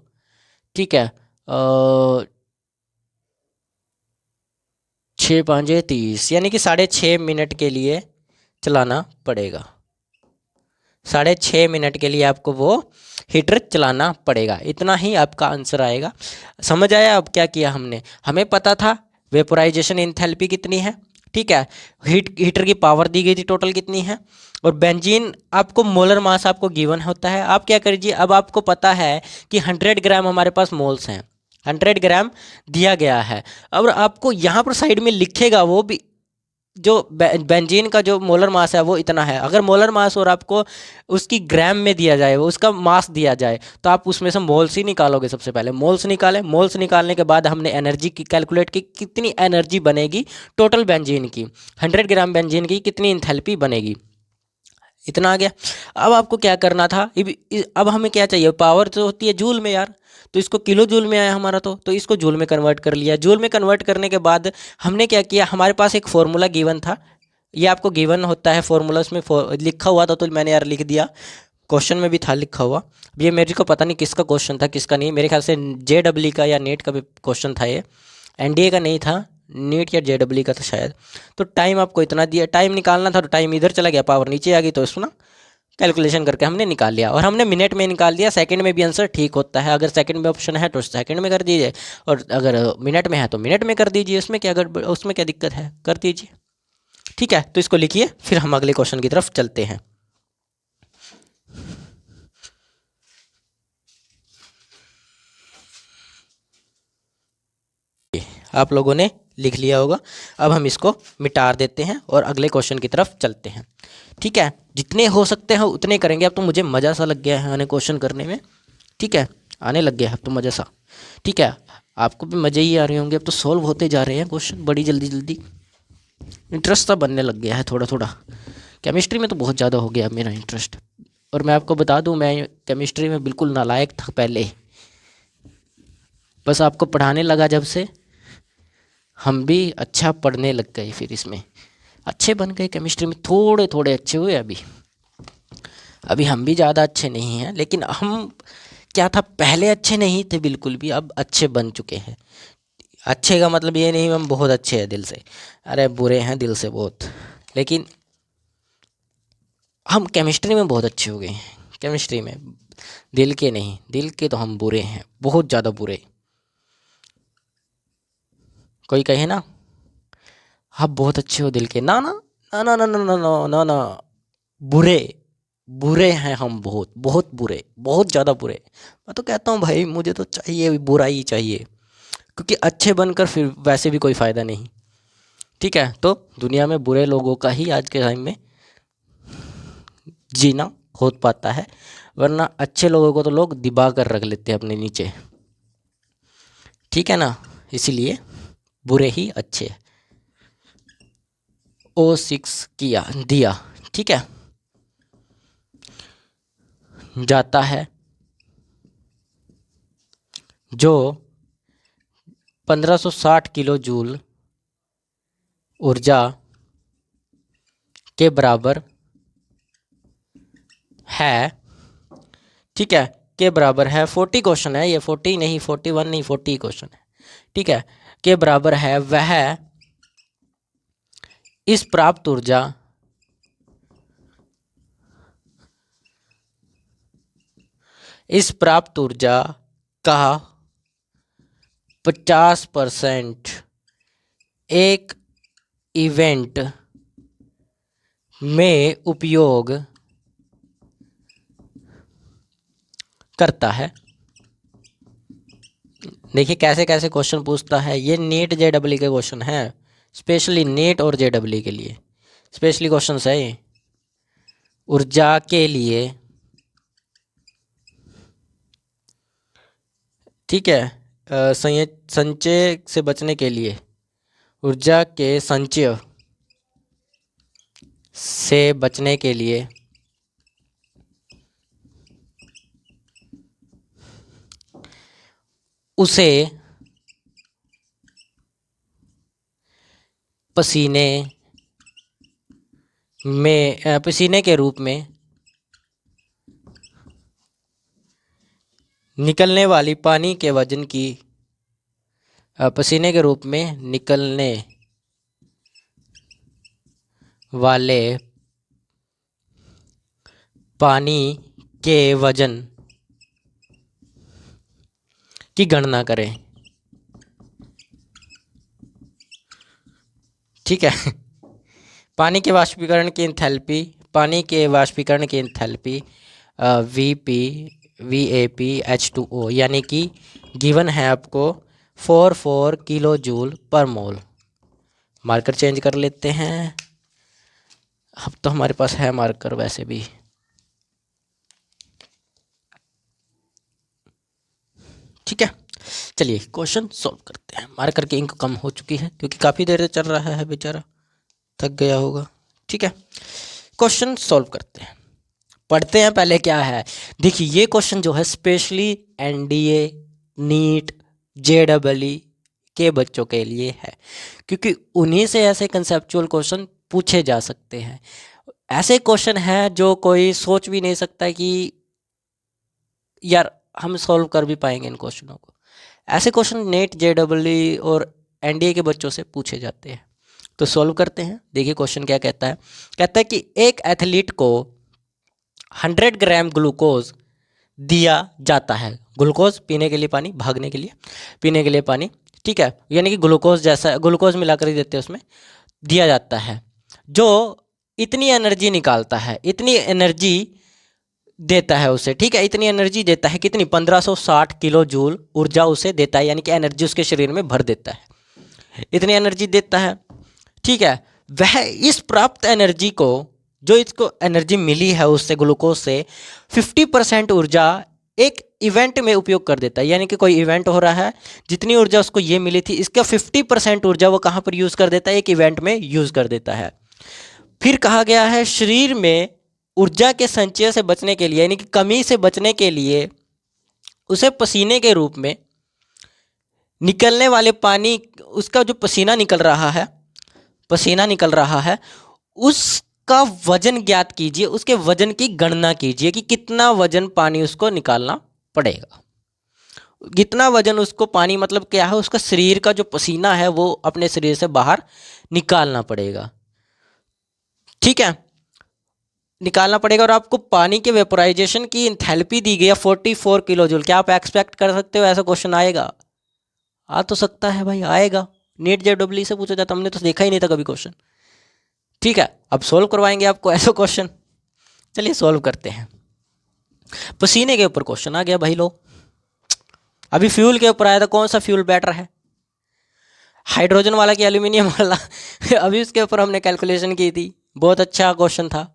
ठीक है, 6 5 30, यानी कि 6.5 मिनट के लिए चलाना पड़ेगा। 6.5 मिनट के लिए आपको वो हीटर चलाना पड़ेगा। इतना ही आपका आंसर आएगा। समझ आया अब क्या किया हमने? हमें पता था वेपोराइजेशन एंथैल्पी कितनी है, ठीक है, हीटर की पावर दी गई थी टोटल कितनी है, और बेंजीन आपको मोलर मास आपको गिवन होता है। आप क्या करिए, अब आपको पता है कि 100 ग्राम हमारे पास मोल्स हैं, 100 ग्राम दिया गया है। अब आपको यहाँ पर साइड में लिखेगा वो भी, जो बेंजीन का जो मोलर मास है वो इतना है। अगर मोलर मास और आपको उसकी ग्राम में दिया जाए, वो उसका मास दिया जाए, तो आप उसमें से मोल्स ही निकालोगे। सबसे पहले मोल्स निकालें, मोल्स निकालने के बाद हमने एनर्जी की कैलकुलेट की, कितनी एनर्जी बनेगी टोटल बेंजीन की, 100 ग्राम बेंजीन की कितनी इंथैल्पी बनेगी, इतना आ गया। अब आपको क्या करना था, अब हमें क्या चाहिए, पावर जो होती है जूल में यार, तो इसको किलो जूल में आया हमारा, तो इसको जूल में कन्वर्ट कर लिया। जूल में कन्वर्ट करने के बाद हमने क्या किया, हमारे पास एक फॉर्मूला गिवन था, ये आपको गिवन होता है फॉर्मूला, उसमें लिखा हुआ था, तो मैंने यार लिख दिया, क्वेश्चन में भी था लिखा हुआ। अब ये मेरे को पता नहीं किसका क्वेश्चन था किसका नहीं, मेरे ख्याल से JEE का या नेट का भी क्वेश्चन था, ये NDA का नहीं था, नीट या JEE का था शायद। तो टाइम आपको इतना दिया, टाइम निकालना था, तो टाइम इधर चला गया, पावर नीचे आ गई, तो इसको ना कैलकुलेशन करके हमने निकाल लिया, और हमने मिनट में निकाल दिया। सेकंड में भी आंसर ठीक होता है, अगर सेकंड में ऑप्शन है तो सेकंड में कर दीजिए, और अगर मिनट में है तो मिनट में कर दीजिए, उसमें क्या दिक्कत है, कर दीजिए। ठीक है, तो इसको लिखिए, फिर हम अगले क्वेश्चन की तरफ चलते हैं। आप लोगों ने लिख लिया होगा। अब हम इसको मिटा देते हैं और अगले क्वेश्चन की तरफ चलते हैं। ठीक है, जितने हो सकते हैं उतने करेंगे। अब तो मुझे मज़ा सा लग गया है आने क्वेश्चन करने में। ठीक है, आने लग गया है अब तो मज़ा सा। ठीक है, आपको भी मज़े ही आ रहे होंगे। अब तो सॉल्व होते जा रहे हैं क्वेश्चन बड़ी जल्दी जल्दी, इंटरेस्ट सा बनने लग गया है थोड़ा थोड़ा। केमिस्ट्री में तो बहुत ज़्यादा हो गया मेरा इंटरेस्ट, और मैं आपको बता दूं, मैं केमिस्ट्री में बिल्कुल नालायक था पहले, बस आपको पढ़ाने लगा जब से, हम भी अच्छा पढ़ने लग गए, फिर इसमें अच्छे बन गए। केमिस्ट्री में थोड़े थोड़े अच्छे हुए। अभी हम भी ज़्यादा अच्छे नहीं हैं, लेकिन हम क्या था, पहले अच्छे नहीं थे बिल्कुल भी, अब अच्छे बन चुके हैं। अच्छे का मतलब ये नहीं हम बहुत अच्छे हैं दिल से, अरे बुरे हैं दिल से बहुत, लेकिन हम केमिस्ट्री में बहुत अच्छे हो गए हैं। केमिस्ट्री में दिल के नहीं, दिल के तो हम बुरे हैं, बहुत ज़्यादा बुरे। कोई कहे ना आप बहुत अच्छे हो दिल के, ना ना ना ना ना ना ना ना ना ना, बुरे बुरे हैं हम, बहुत बहुत बुरे, बहुत ज़्यादा बुरे। मैं तो कहता हूँ भाई मुझे तो चाहिए बुरा ही चाहिए, क्योंकि अच्छे बनकर फिर वैसे भी कोई फ़ायदा नहीं। ठीक है, तो दुनिया में बुरे लोगों का ही आज के टाइम में जीना हो पाता है, वरना अच्छे लोगों को तो लोग दबा कर रख लेते हैं अपने नीचे। ठीक है ना, इसीलिए बुरे ही अच्छे। O6 किया दिया, ठीक है, जाता है जो 1560 किलो जूल ऊर्जा के बराबर है। ठीक है, के बराबर है, 40 क्वेश्चन है ये, 40 नहीं, 41 नहीं, 40 क्वेश्चन है। ठीक है, के बराबर है, वह इस प्राप्त ऊर्जा का 50% एक इवेंट में उपयोग करता है। देखिए कैसे कैसे क्वेश्चन पूछता है ये, नीट JEE के क्वेश्चन है, स्पेशली नीट और JEE के लिए स्पेशली क्वेश्चन है ये। ऊर्जा के लिए, ठीक है, संचय से बचने के लिए, ऊर्जा के संचय से बचने के लिए उसे पसीने के रूप में निकलने वाली पानी के वजन की, पसीने के रूप में निकलने वाले पानी के वजन की गणना करें। ठीक है। पानी के वाष्पीकरण की एंथैल्पी, पानी के वाष्पीकरण की एंथैल्पी VAP यानी कि गिवन है आपको 44 किलो जूल पर मोल। मार्कर चेंज कर लेते हैं, अब तो हमारे पास है मार्कर वैसे भी। ठीक है, चलिए क्वेश्चन सॉल्व करते हैं। मार्कर की इंक कम हो चुकी है क्योंकि काफ़ी देर से चल रहा है, बेचारा थक गया होगा। ठीक है, क्वेश्चन सॉल्व करते हैं, पढ़ते हैं पहले क्या है। देखिए ये क्वेश्चन जो है स्पेशली NDA, नीट, JEE के बच्चों के लिए है, क्योंकि उन्हीं से ऐसे कंसेप्चुअल क्वेश्चन पूछे जा सकते हैं। ऐसे क्वेश्चन हैं जो कोई सोच भी नहीं सकता कि यार हम सॉल्व कर भी पाएंगे इन क्वेश्चनों को। ऐसे क्वेश्चन नेट, JEE और NDA के बच्चों से पूछे जाते हैं। तो सॉल्व करते हैं। देखिए क्वेश्चन क्या कहता है। कहता है कि एक एथलीट को 100 ग्राम ग्लूकोज दिया जाता है। ग्लूकोज पीने के लिए पानी, भागने के लिए पीने के लिए पानी, ठीक है, यानी कि ग्लूकोज जैसा, ग्लूकोज मिलाकर ही देते हैं, उसमें दिया जाता है, जो इतनी एनर्जी निकालता है, इतनी एनर्जी देता है उसे। ठीक है, इतनी एनर्जी देता है, कितनी, 1560 किलो जूल ऊर्जा उसे देता है, यानी कि एनर्जी उसके शरीर में भर देता है, इतनी एनर्जी देता है। ठीक है, वह इस प्राप्त एनर्जी को, जो इसको एनर्जी मिली है उससे, ग्लूकोज से, 50% ऊर्जा एक इवेंट में उपयोग कर देता है। यानी कि कोई इवेंट हो रहा है, जितनी ऊर्जा उसको ये मिली थी, इसका 50% ऊर्जा वो कहाँ पर यूज़ कर देता है, एक इवेंट में यूज़ कर देता है। फिर कहा गया है शरीर में ऊर्जा के संचय से बचने के लिए, यानी कि कमी से बचने के लिए, उसे पसीने के रूप में निकलने वाले पानी, उसका जो पसीना निकल रहा है, पसीना निकल रहा है, उसका वजन ज्ञात कीजिए, उसके वजन की गणना कीजिए कि कितना वजन पानी उसको निकालना पड़ेगा। कितना वजन उसको पानी, मतलब क्या है, उसका शरीर का जो पसीना है वो अपने शरीर से बाहर निकालना पड़ेगा। ठीक है, निकालना पड़ेगा। और आपको पानी के वेपोराइजेशन की एंथैल्पी दी गई है 44 किलो जूल। क्या आप एक्सपेक्ट कर सकते हो ऐसा क्वेश्चन आएगा? आ तो सकता है भाई, आएगा। नीट JEE से पूछा जाता, हमने तो देखा ही नहीं था कभी क्वेश्चन। ठीक है, अब सोल्व करवाएंगे आपको ऐसा क्वेश्चन। चलिए सोल्व करते हैं। पसीने के ऊपर क्वेश्चन आ गया भाई। लो, अभी फ्यूल के ऊपर आया था, कौन सा फ्यूल बेटर है, हाइड्रोजन वाला कि एल्यूमिनियम वाला? अभी उसके ऊपर हमने कैलकुलेशन की थी, बहुत अच्छा क्वेश्चन था।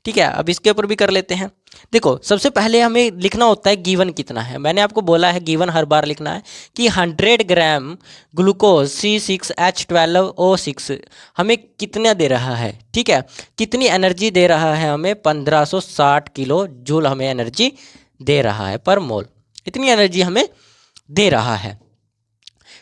ठीक है, अब इसके ऊपर भी कर लेते हैं। देखो, सबसे पहले हमें लिखना होता है गिवन कितना है। मैंने आपको बोला है गिवन हर बार लिखना है कि 100 ग्राम ग्लूकोज C6H12O6 हमें कितना दे रहा है। ठीक है, कितनी एनर्जी दे रहा है हमें, 1560 किलो जूल हमें एनर्जी दे रहा है पर मोल, इतनी एनर्जी हमें दे रहा है।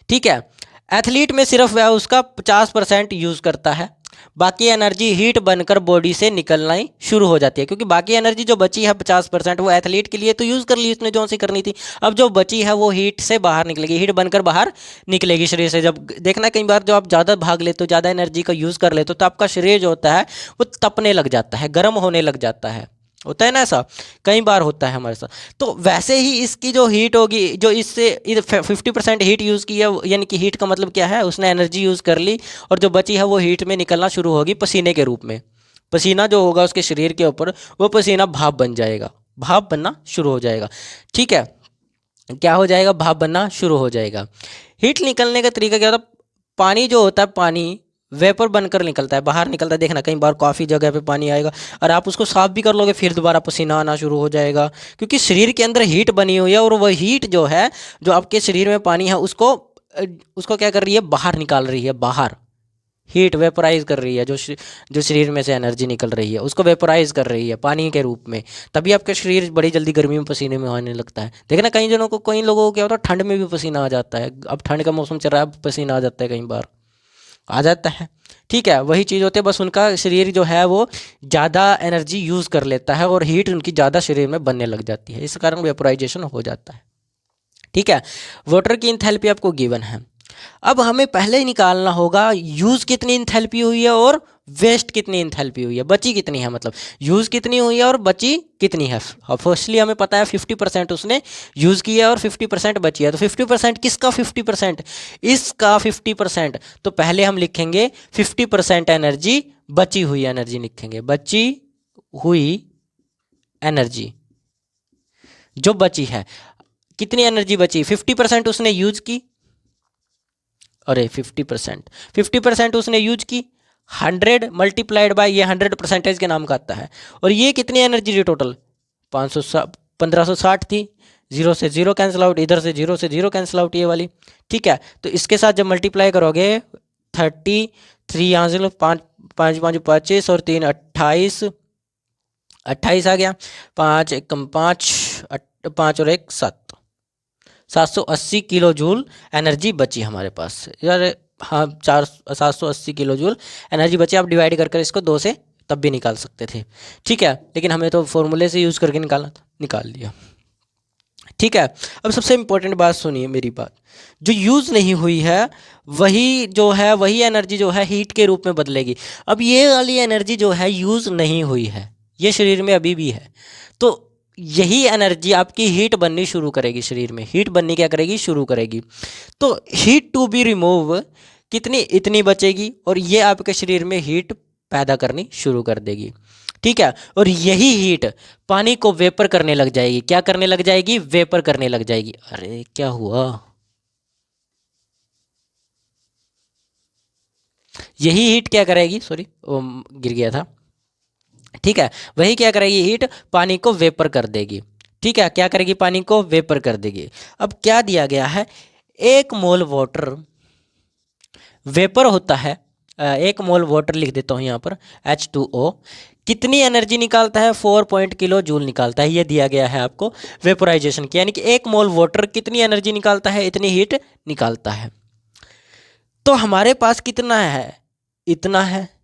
ठीक है, एथलीट में सिर्फ वह उसका 50% यूज़ करता है, बाकी एनर्जी हीट बनकर बॉडी से निकलना ही शुरू हो जाती है, क्योंकि बाकी एनर्जी जो बची है 50% वो एथलीट के लिए तो यूज़ कर ली उसने, जो सी करनी थी। अब जो बची है वो हीट से बाहर निकलेगी, हीट बनकर बाहर निकलेगी शरीर से। जब देखना कई बार जो आप ज़्यादा भाग लेते हो, ज़्यादा एनर्जी का यूज़ कर लेते हो, तो आपका शरीर जो होता है वो तपने लग जाता है, गर्म होने लग जाता है, होता है ना ऐसा, कई बार होता है हमारे साथ। तो वैसे ही इसकी जो हीट होगी, जो इससे 50% हीट यूज़ की है, यानी कि हीट का मतलब क्या है, उसने एनर्जी यूज़ कर ली, और जो बची है वो हीट में निकलना शुरू होगी पसीने के रूप में। पसीना जो होगा उसके शरीर के ऊपर, वो पसीना भाप बन जाएगा, भाप बनना शुरू हो जाएगा। ठीक है, क्या हो जाएगा, भाप बनना शुरू हो जाएगा। हीट निकलने का तरीका क्या होता है, पानी जो होता है, पानी वेपर बनकर निकलता है, बाहर निकलता है। देखना कई बार काफ़ी जगह पे पानी आएगा और आप उसको साफ भी कर लोगे फिर दोबारा पसीना आना शुरू हो जाएगा, क्योंकि शरीर के अंदर हीट बनी हुई है और वह हीट जो है, जो आपके शरीर में पानी है उसको क्या कर रही है, बाहर निकाल रही है। बाहर हीट वेपराइज कर रही है, जो शरीर में से एनर्जी निकल रही है उसको वेपराइज कर रही है पानी के रूप में। तभी आपका शरीर बड़ी जल्दी गर्मी में पसीने में आने लगता है। देखना कई जनों को, कई लोगों को क्या होता है, ठंड में भी पसीना आ जाता है। अब ठंड का मौसम चल रहा है, पसीना आ जाता है, कई बार आ जाता है। ठीक है, वही चीज़ होती है, बस उनका शरीर जो है वो ज़्यादा एनर्जी यूज़ कर लेता है और हीट उनकी ज़्यादा शरीर में बनने लग जाती है, इस कारण वेपोराइजेशन हो जाता है। ठीक है, वाटर की इंथैल्पी आपको गिवन है। अब हमें पहले ही निकालना होगा यूज़ कितनी इंथैल्पी हुई है और वेस्ट कितनी इंथैल्पी हुई है, बची कितनी है, मतलब यूज़ कितनी हुई है और बची कितनी है। फर्स्टली हमें पता है 50% उसने यूज़ किया है और 50% बची है। तो 50% किसका 50%, इसका 50%। तो पहले हम लिखेंगे 50% एनर्जी, बची हुई एनर्जी लिखेंगे, बची हुई एनर्जी जो बची है। कितनी एनर्जी बची, 50% उसने यूज की, अरे 50% उसने यूज की, 100 मल्टीप्लाइड बाय ये 100 परसेंटेज के नाम का आता है। और ये कितनी एनर्जी थी टोटल, 1560 थी। जीरो से जीरो कैंसिल आउट, इधर से जीरो कैंसिल आउट ये वाली। ठीक है, तो इसके साथ जब मल्टीप्लाई करोगे 33 यहाँ से लो, 5 5 5 25 और 3 28, 28 आ गया, 5 1 5 5 और 1 7, 780 किलो जूल एनर्जी बची हमारे पास यार। हाँ, 780 किलो जूल एनर्जी बची। आप डिवाइड कर कर इसको 2 से तब भी निकाल सकते थे। ठीक है, लेकिन हमें तो फॉर्मूले से यूज़ करके निकालना था, निकाल लिया। ठीक है, अब सबसे इम्पोर्टेंट बात सुनिए मेरी बात, जो यूज़ नहीं हुई है वही जो है, वही एनर्जी जो है हीट के रूप में बदलेगी। अब ये वाली एनर्जी जो है यूज़ नहीं हुई है, ये शरीर में अभी भी है, तो यही एनर्जी आपकी हीट बननी शुरू करेगी, शरीर में हीट बननी क्या करेगी, शुरू करेगी। तो हीट टू बी रिमूव कितनी, इतनी बचेगी और ये आपके शरीर में हीट पैदा करनी शुरू कर देगी। ठीक है, और यही हीट पानी को वेपर करने लग जाएगी। क्या करने लग जाएगी, वेपर करने लग जाएगी। अरे क्या हुआ, यही हीट क्या करेगी, सॉरी वो गिर गया था। ठीक है, वही क्या करेगी, हीट पानी को वेपर कर देगी। ठीक है, क्या करेगी, पानी को वेपर कर देगी। अब क्या दिया गया है, 1 मोल वाटर वेपर होता है, 1 मोल वाटर लिख देता हूँ यहाँ पर, H2O कितनी एनर्जी निकालता है, 4 पॉइंट किलो जूल निकालता है। ये दिया गया है आपको वेपोराइजेशन की, यानी कि 1 मोल वाटर कितनी एनर्जी निकालता है, इतनी हीट निकालता है। तो हमारे पास कितना है, इतना है।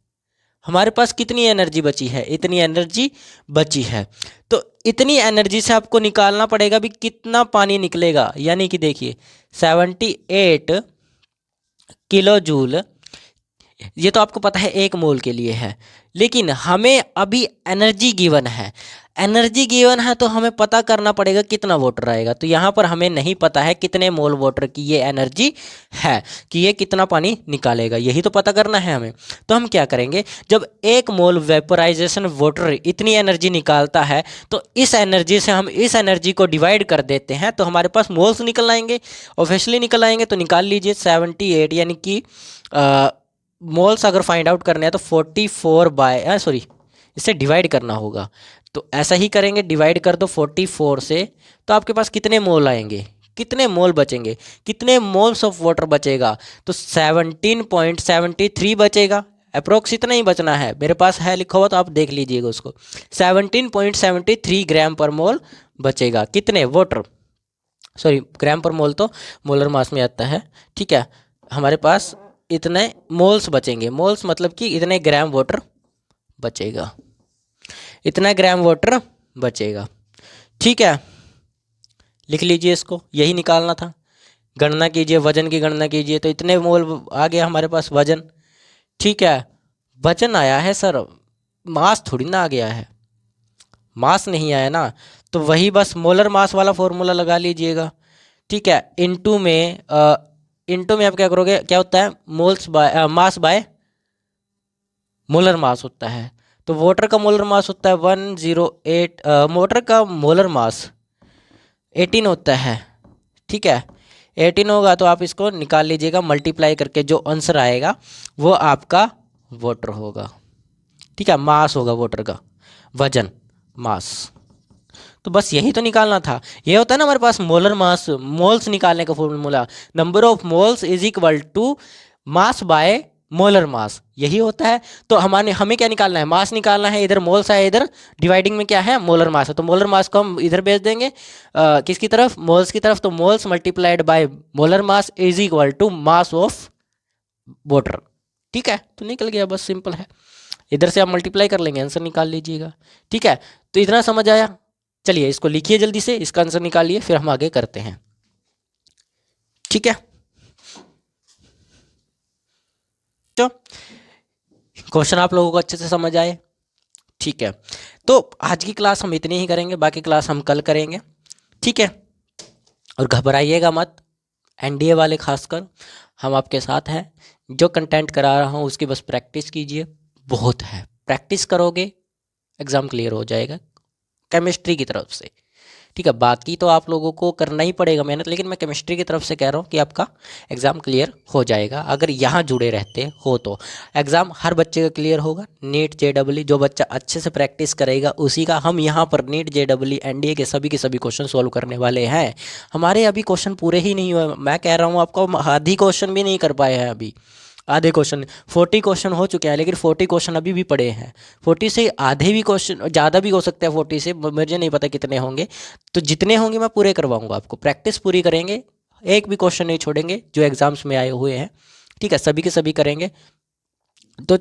हमारे पास कितनी एनर्जी बची है, इतनी एनर्जी बची है। तो इतनी एनर्जी से आपको निकालना पड़ेगा भी कितना पानी निकलेगा, यानी कि देखिए 78 किलो जूल, ये तो आपको पता है 1 मोल के लिए है, लेकिन हमें अभी एनर्जी गिवन है। एनर्जी गिवन है तो हमें पता करना पड़ेगा कितना वाटर आएगा। तो यहाँ पर हमें नहीं पता है कितने मोल वाटर की ये एनर्जी है, कि ये कितना पानी निकालेगा, यही तो पता करना है हमें। तो हम क्या करेंगे, जब 1 मोल वेपोराइजेशन वाटर इतनी एनर्जी निकालता है तो इस एनर्जी से हम इस एनर्जी को डिवाइड कर देते हैं, तो हमारे पास मोल्स निकल आएंगे, ऑब्वियसली निकल आएंगे। तो निकाल लीजिए 78, यानी कि मोल्स अगर फाइंड आउट करने हैं तो 44 बाय सॉरी इससे डिवाइड करना होगा। तो ऐसा ही करेंगे, डिवाइड कर दो 44 से, तो आपके पास कितने मोल आएंगे, कितने मोल बचेंगे, कितने मोल्स ऑफ वाटर बचेगा, तो 17.73 बचेगा। अप्रोक्स इतना ही बचना है, मेरे पास है लिखा हुआ तो आप देख लीजिएगा उसको। 17.73 ग्राम पर मोल बचेगा, कितने वाटर, सॉरी ग्राम पर मोल तो मोलर मास में आता है। ठीक है, हमारे पास इतने मोल्स बचेंगे, मोल्स मतलब कि इतने ग्राम वाटर बचेगा, इतना ग्राम वाटर बचेगा। ठीक है, लिख लीजिए इसको, यही निकालना था। गणना कीजिए, वजन की गणना कीजिए, तो इतने मोल आ गया हमारे पास वजन। ठीक है, वजन आया है सर, मास थोड़ी ना आ गया है, मास नहीं आया ना, तो वही बस मोलर मास वाला फॉर्मूला लगा लीजिएगा। ठीक है, इनटू में आप क्या करोगे, क्या होता है, moles by mass by molar मास होता है। तो वाटर का मोलर मास होता है 108, वाटर का मोलर मास 18 होता है। ठीक है, 18 होगा तो आप इसको निकाल लीजिएगा, मल्टीप्लाई करके जो आंसर आएगा वो आपका वाटर होगा। ठीक है, मास होगा वाटर का, वजन, मास। तो बस यही तो निकालना था। ये होता है ना हमारे पास मोलर मास, मोल्स निकालने का formula, number of moles is equal to mass by molar mass, यही होता है। तो हमें क्या निकालना है, मास निकालना है। इधर मोल्स है, इधर डिवाइडिंग में क्या है, मोलर मास है। तो मोलर मास को हम इधर भेज देंगे किसकी तरफ, मोल्स की तरफ। तो moles multiplied by molar mass is equal to mass of water. ठीक है, तो निकल गया, बस सिंपल है। इधर से आप मल्टीप्लाई कर लेंगे, आंसर निकाल लीजिएगा। ठीक है, तो इतना समझ आया। चलिए इसको लिखिए जल्दी से, इसका आंसर निकालिए, फिर हम आगे करते हैं। ठीक है, तो क्वेश्चन आप लोगों को अच्छे से समझ आए। ठीक है, तो आज की क्लास हम इतनी ही करेंगे, बाकी क्लास हम कल करेंगे। ठीक है, और घबराइएगा मत, एनडीए वाले खासकर, हम आपके साथ हैं। जो कंटेंट करा रहा हूँ उसकी बस प्रैक्टिस कीजिए, बहुत है, प्रैक्टिस करोगे एग्ज़ाम क्लियर हो जाएगा केमिस्ट्री की तरफ से। ठीक है, बाकी तो आप लोगों को करना ही पड़ेगा मेहनत, लेकिन मैं केमिस्ट्री की तरफ से कह रहा हूँ कि आपका एग्ज़ाम क्लियर हो जाएगा अगर यहाँ जुड़े रहते हो। तो एग्ज़ाम हर बच्चे का क्लियर होगा। नीट जेडब्ल्यू जो बच्चा अच्छे से प्रैक्टिस करेगा उसी का, हम यहाँ पर नीट जेडब्ल्यू एनडीए के सभी क्वेश्चन सॉल्व करने वाले हैं। हमारे अभी क्वेश्चन पूरे ही नहीं हुए, मैं कह रहा हूँ आपको, आधी क्वेश्चन भी नहीं कर पाए हैं अभी। आधे क्वेश्चन, 40 क्वेश्चन हो चुके हैं, लेकिन 40 क्वेश्चन अभी भी पड़े हैं। 40 से आधे भी क्वेश्चन, ज़्यादा भी हो सकते हैं 40 से, मुझे नहीं पता कितने होंगे। तो जितने होंगे मैं पूरे करवाऊंगा आपको, प्रैक्टिस पूरी करेंगे, एक भी क्वेश्चन नहीं छोड़ेंगे जो एग्जाम्स में आए हुए हैं। ठीक है, सभी के सभी करेंगे। तो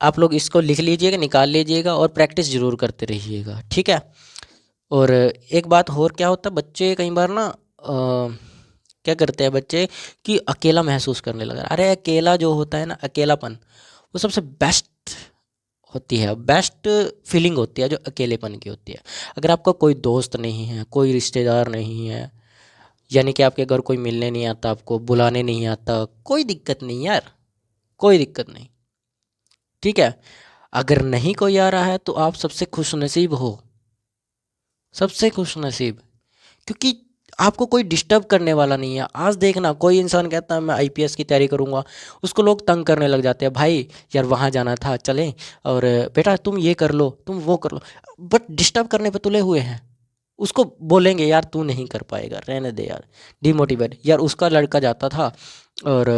आप लोग इसको लिख लीजिएगा, निकाल लीजिएगा और प्रैक्टिस ज़रूर करते रहिएगा। ठीक है, और एक बात और, क्या होता है बच्चे कई बार ना क्या करते हैं बच्चे कि अकेला महसूस करने लगा। अरे अकेला जो होता है ना, अकेलापन, वो सबसे बेस्ट होती है, बेस्ट फीलिंग होती है जो अकेलेपन की होती है। अगर आपका कोई दोस्त नहीं है, कोई रिश्तेदार नहीं है, यानी कि आपके घर कोई मिलने नहीं आता, आपको बुलाने नहीं आता, कोई दिक्कत नहीं यार, कोई दिक्कत नहीं। ठीक है, अगर नहीं कोई आ रहा है तो आप सबसे खुशनसीब हो, सबसे खुशनसीब, क्योंकि आपको कोई डिस्टर्ब करने वाला नहीं है। आज देखना, कोई इंसान कहता है मैं आईपीएस की तैयारी करूंगा, उसको लोग तंग करने लग जाते हैं, भाई यार वहाँ जाना था चलें, और बेटा तुम ये कर लो, तुम वो कर लो, बट डिस्टर्ब करने पे तुले हुए हैं। उसको बोलेंगे यार तू नहीं कर पाएगा, रहने दे यार, डिमोटिवेट। यार उसका लड़का जाता था और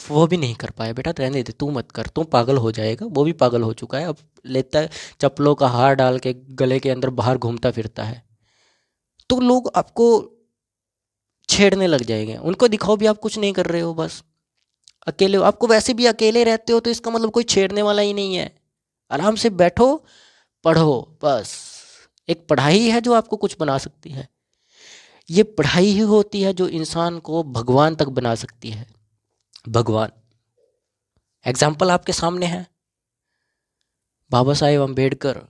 वो भी नहीं कर पाया, बेटा रहने दे, तू मत कर, तू पागल हो जाएगा। वो भी पागल हो चुका है, अब लेता है चप्पलों का हार डाल के गले के अंदर बाहर घूमता फिरता है। तो लोग आपको छेड़ने लग जाएंगे, उनको दिखाओ भी आप कुछ नहीं कर रहे हो, बस अकेले हो। आपको वैसे भी अकेले रहते हो तो इसका मतलब कोई छेड़ने वाला ही नहीं है। आराम से बैठो, पढ़ो, बस। एक पढ़ाई है जो आपको कुछ बना सकती है। ये पढ़ाई ही होती है जो इंसान को भगवान तक बना सकती है। भगवान, एग्जाम्पल आपके सामने है, बाबा साहेब अम्बेडकर।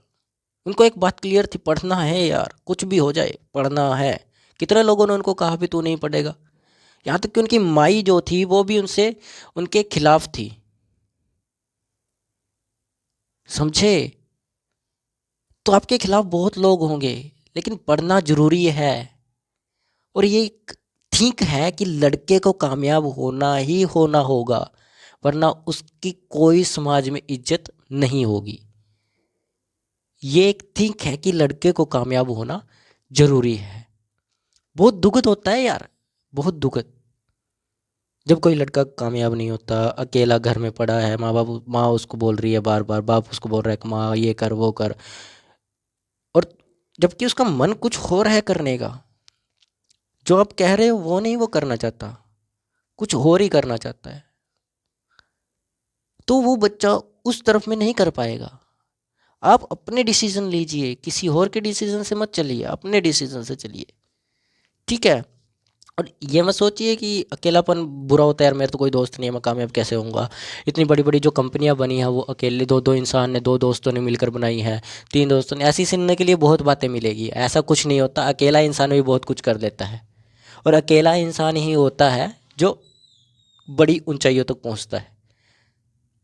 उनको एक बात क्लियर थी, पढ़ना है यार, कुछ भी हो जाए पढ़ना है। कितने लोगों ने उनको कहा भी तू नहीं पढ़ेगा, यहाँ तक कि उनकी माई जो थी वो भी उनसे, उनके खिलाफ थी, समझे। तो आपके खिलाफ बहुत लोग होंगे, लेकिन पढ़ना जरूरी है। और ये ठीक है कि लड़के को कामयाब होना ही होना होगा, वरना उसकी कोई समाज में इज्जत नहीं होगी। ये एक ठीक है कि लड़के को कामयाब होना जरूरी है। बहुत दुखद होता है यार, बहुत दुखद, जब कोई लड़का कामयाब नहीं होता, अकेला घर में पड़ा है, माँ उसको बोल रही है बार बार, बाप उसको बोल रहा है कि माँ ये कर वो कर, और जबकि उसका मन कुछ हो रहा है करने का, जो आप कह रहे हो वो नहीं वो करना चाहता, कुछ और ही करना चाहता है, तो वो बच्चा उस तरफ में नहीं कर पाएगा। आप अपने डिसीजन लीजिए, किसी और के डिसीजन से मत चलिए, अपने डिसीजन से चलिए। ठीक है, और ये मत सोचिए कि अकेलापन बुरा होता है, यार मेरे तो कोई दोस्त नहीं है, मैं कामयाब कैसे होऊंगा। इतनी बड़ी बड़ी जो कंपनियां बनी हैं वो अकेले, दो दो इंसान ने, दो दोस्तों ने मिलकर बनाई है, तीन दोस्तों ने, ऐसी सुनने के लिए बहुत बातें मिलेगी। ऐसा कुछ नहीं होता, अकेला इंसान भी बहुत कुछ कर लेता है, और अकेला इंसान ही होता है जो बड़ी ऊंचाइयों तक पहुंचता है।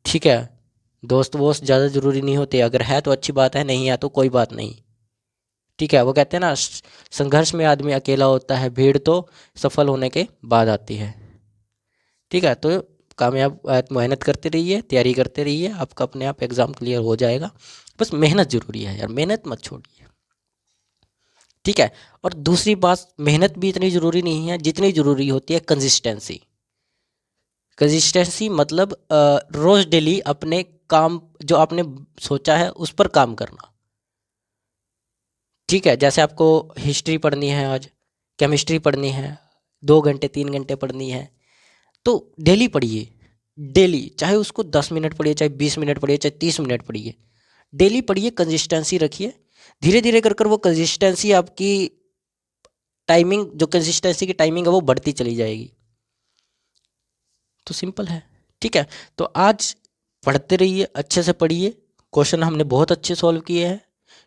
ठीक है, दोस्त वोस्त ज़्यादा ज़रूरी नहीं होते, अगर है तो अच्छी बात है, नहीं है तो कोई बात नहीं। ठीक है, वो कहते हैं ना, संघर्ष में आदमी अकेला होता है, भीड़ तो सफल होने के बाद आती है। ठीक है, तो कामयाब मेहनत करते रहिए, तैयारी करते रहिए, आपका अपने आप एग्ज़ाम क्लियर हो जाएगा। बस मेहनत ज़रूरी है यार, मेहनत मत छोड़िए। ठीक है, और दूसरी बात, मेहनत भी इतनी ज़रूरी नहीं है जितनी ज़रूरी होती है कंसिस्टेंसी। कंसिस्टेंसी मतलब रोज़ डेली अपने काम जो आपने सोचा है उस पर काम करना। ठीक है, जैसे आपको हिस्ट्री पढ़नी है आज, केमिस्ट्री पढ़नी है, 2 घंटे 3 घंटे पढ़नी है, तो डेली पढ़िए। डेली, चाहे उसको 10 मिनट पढ़िए, चाहे 20 मिनट पढ़िए, चाहे 30 मिनट पढ़िए, डेली पढ़िए, कंसिस्टेंसी रखिए। धीरे धीरे कर कर वो कंसिस्टेंसी आपकी टाइमिंग, जो कंसिस्टेंसी की टाइमिंग है वो बढ़ती चली जाएगी। तो सिंपल है। ठीक है, तो आज पढ़ते रहिए, अच्छे से पढ़िए, क्वेश्चन हमने बहुत अच्छे सॉल्व किए हैं।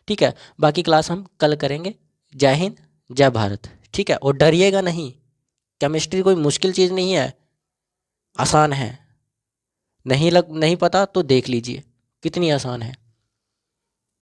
ठीक है, बाकी क्लास हम कल करेंगे। जय हिंद, जय भारत। ठीक है, और डरिएगा नहीं, केमिस्ट्री कोई मुश्किल चीज़ नहीं है, आसान है। नहीं पता तो देख लीजिए कितनी आसान है।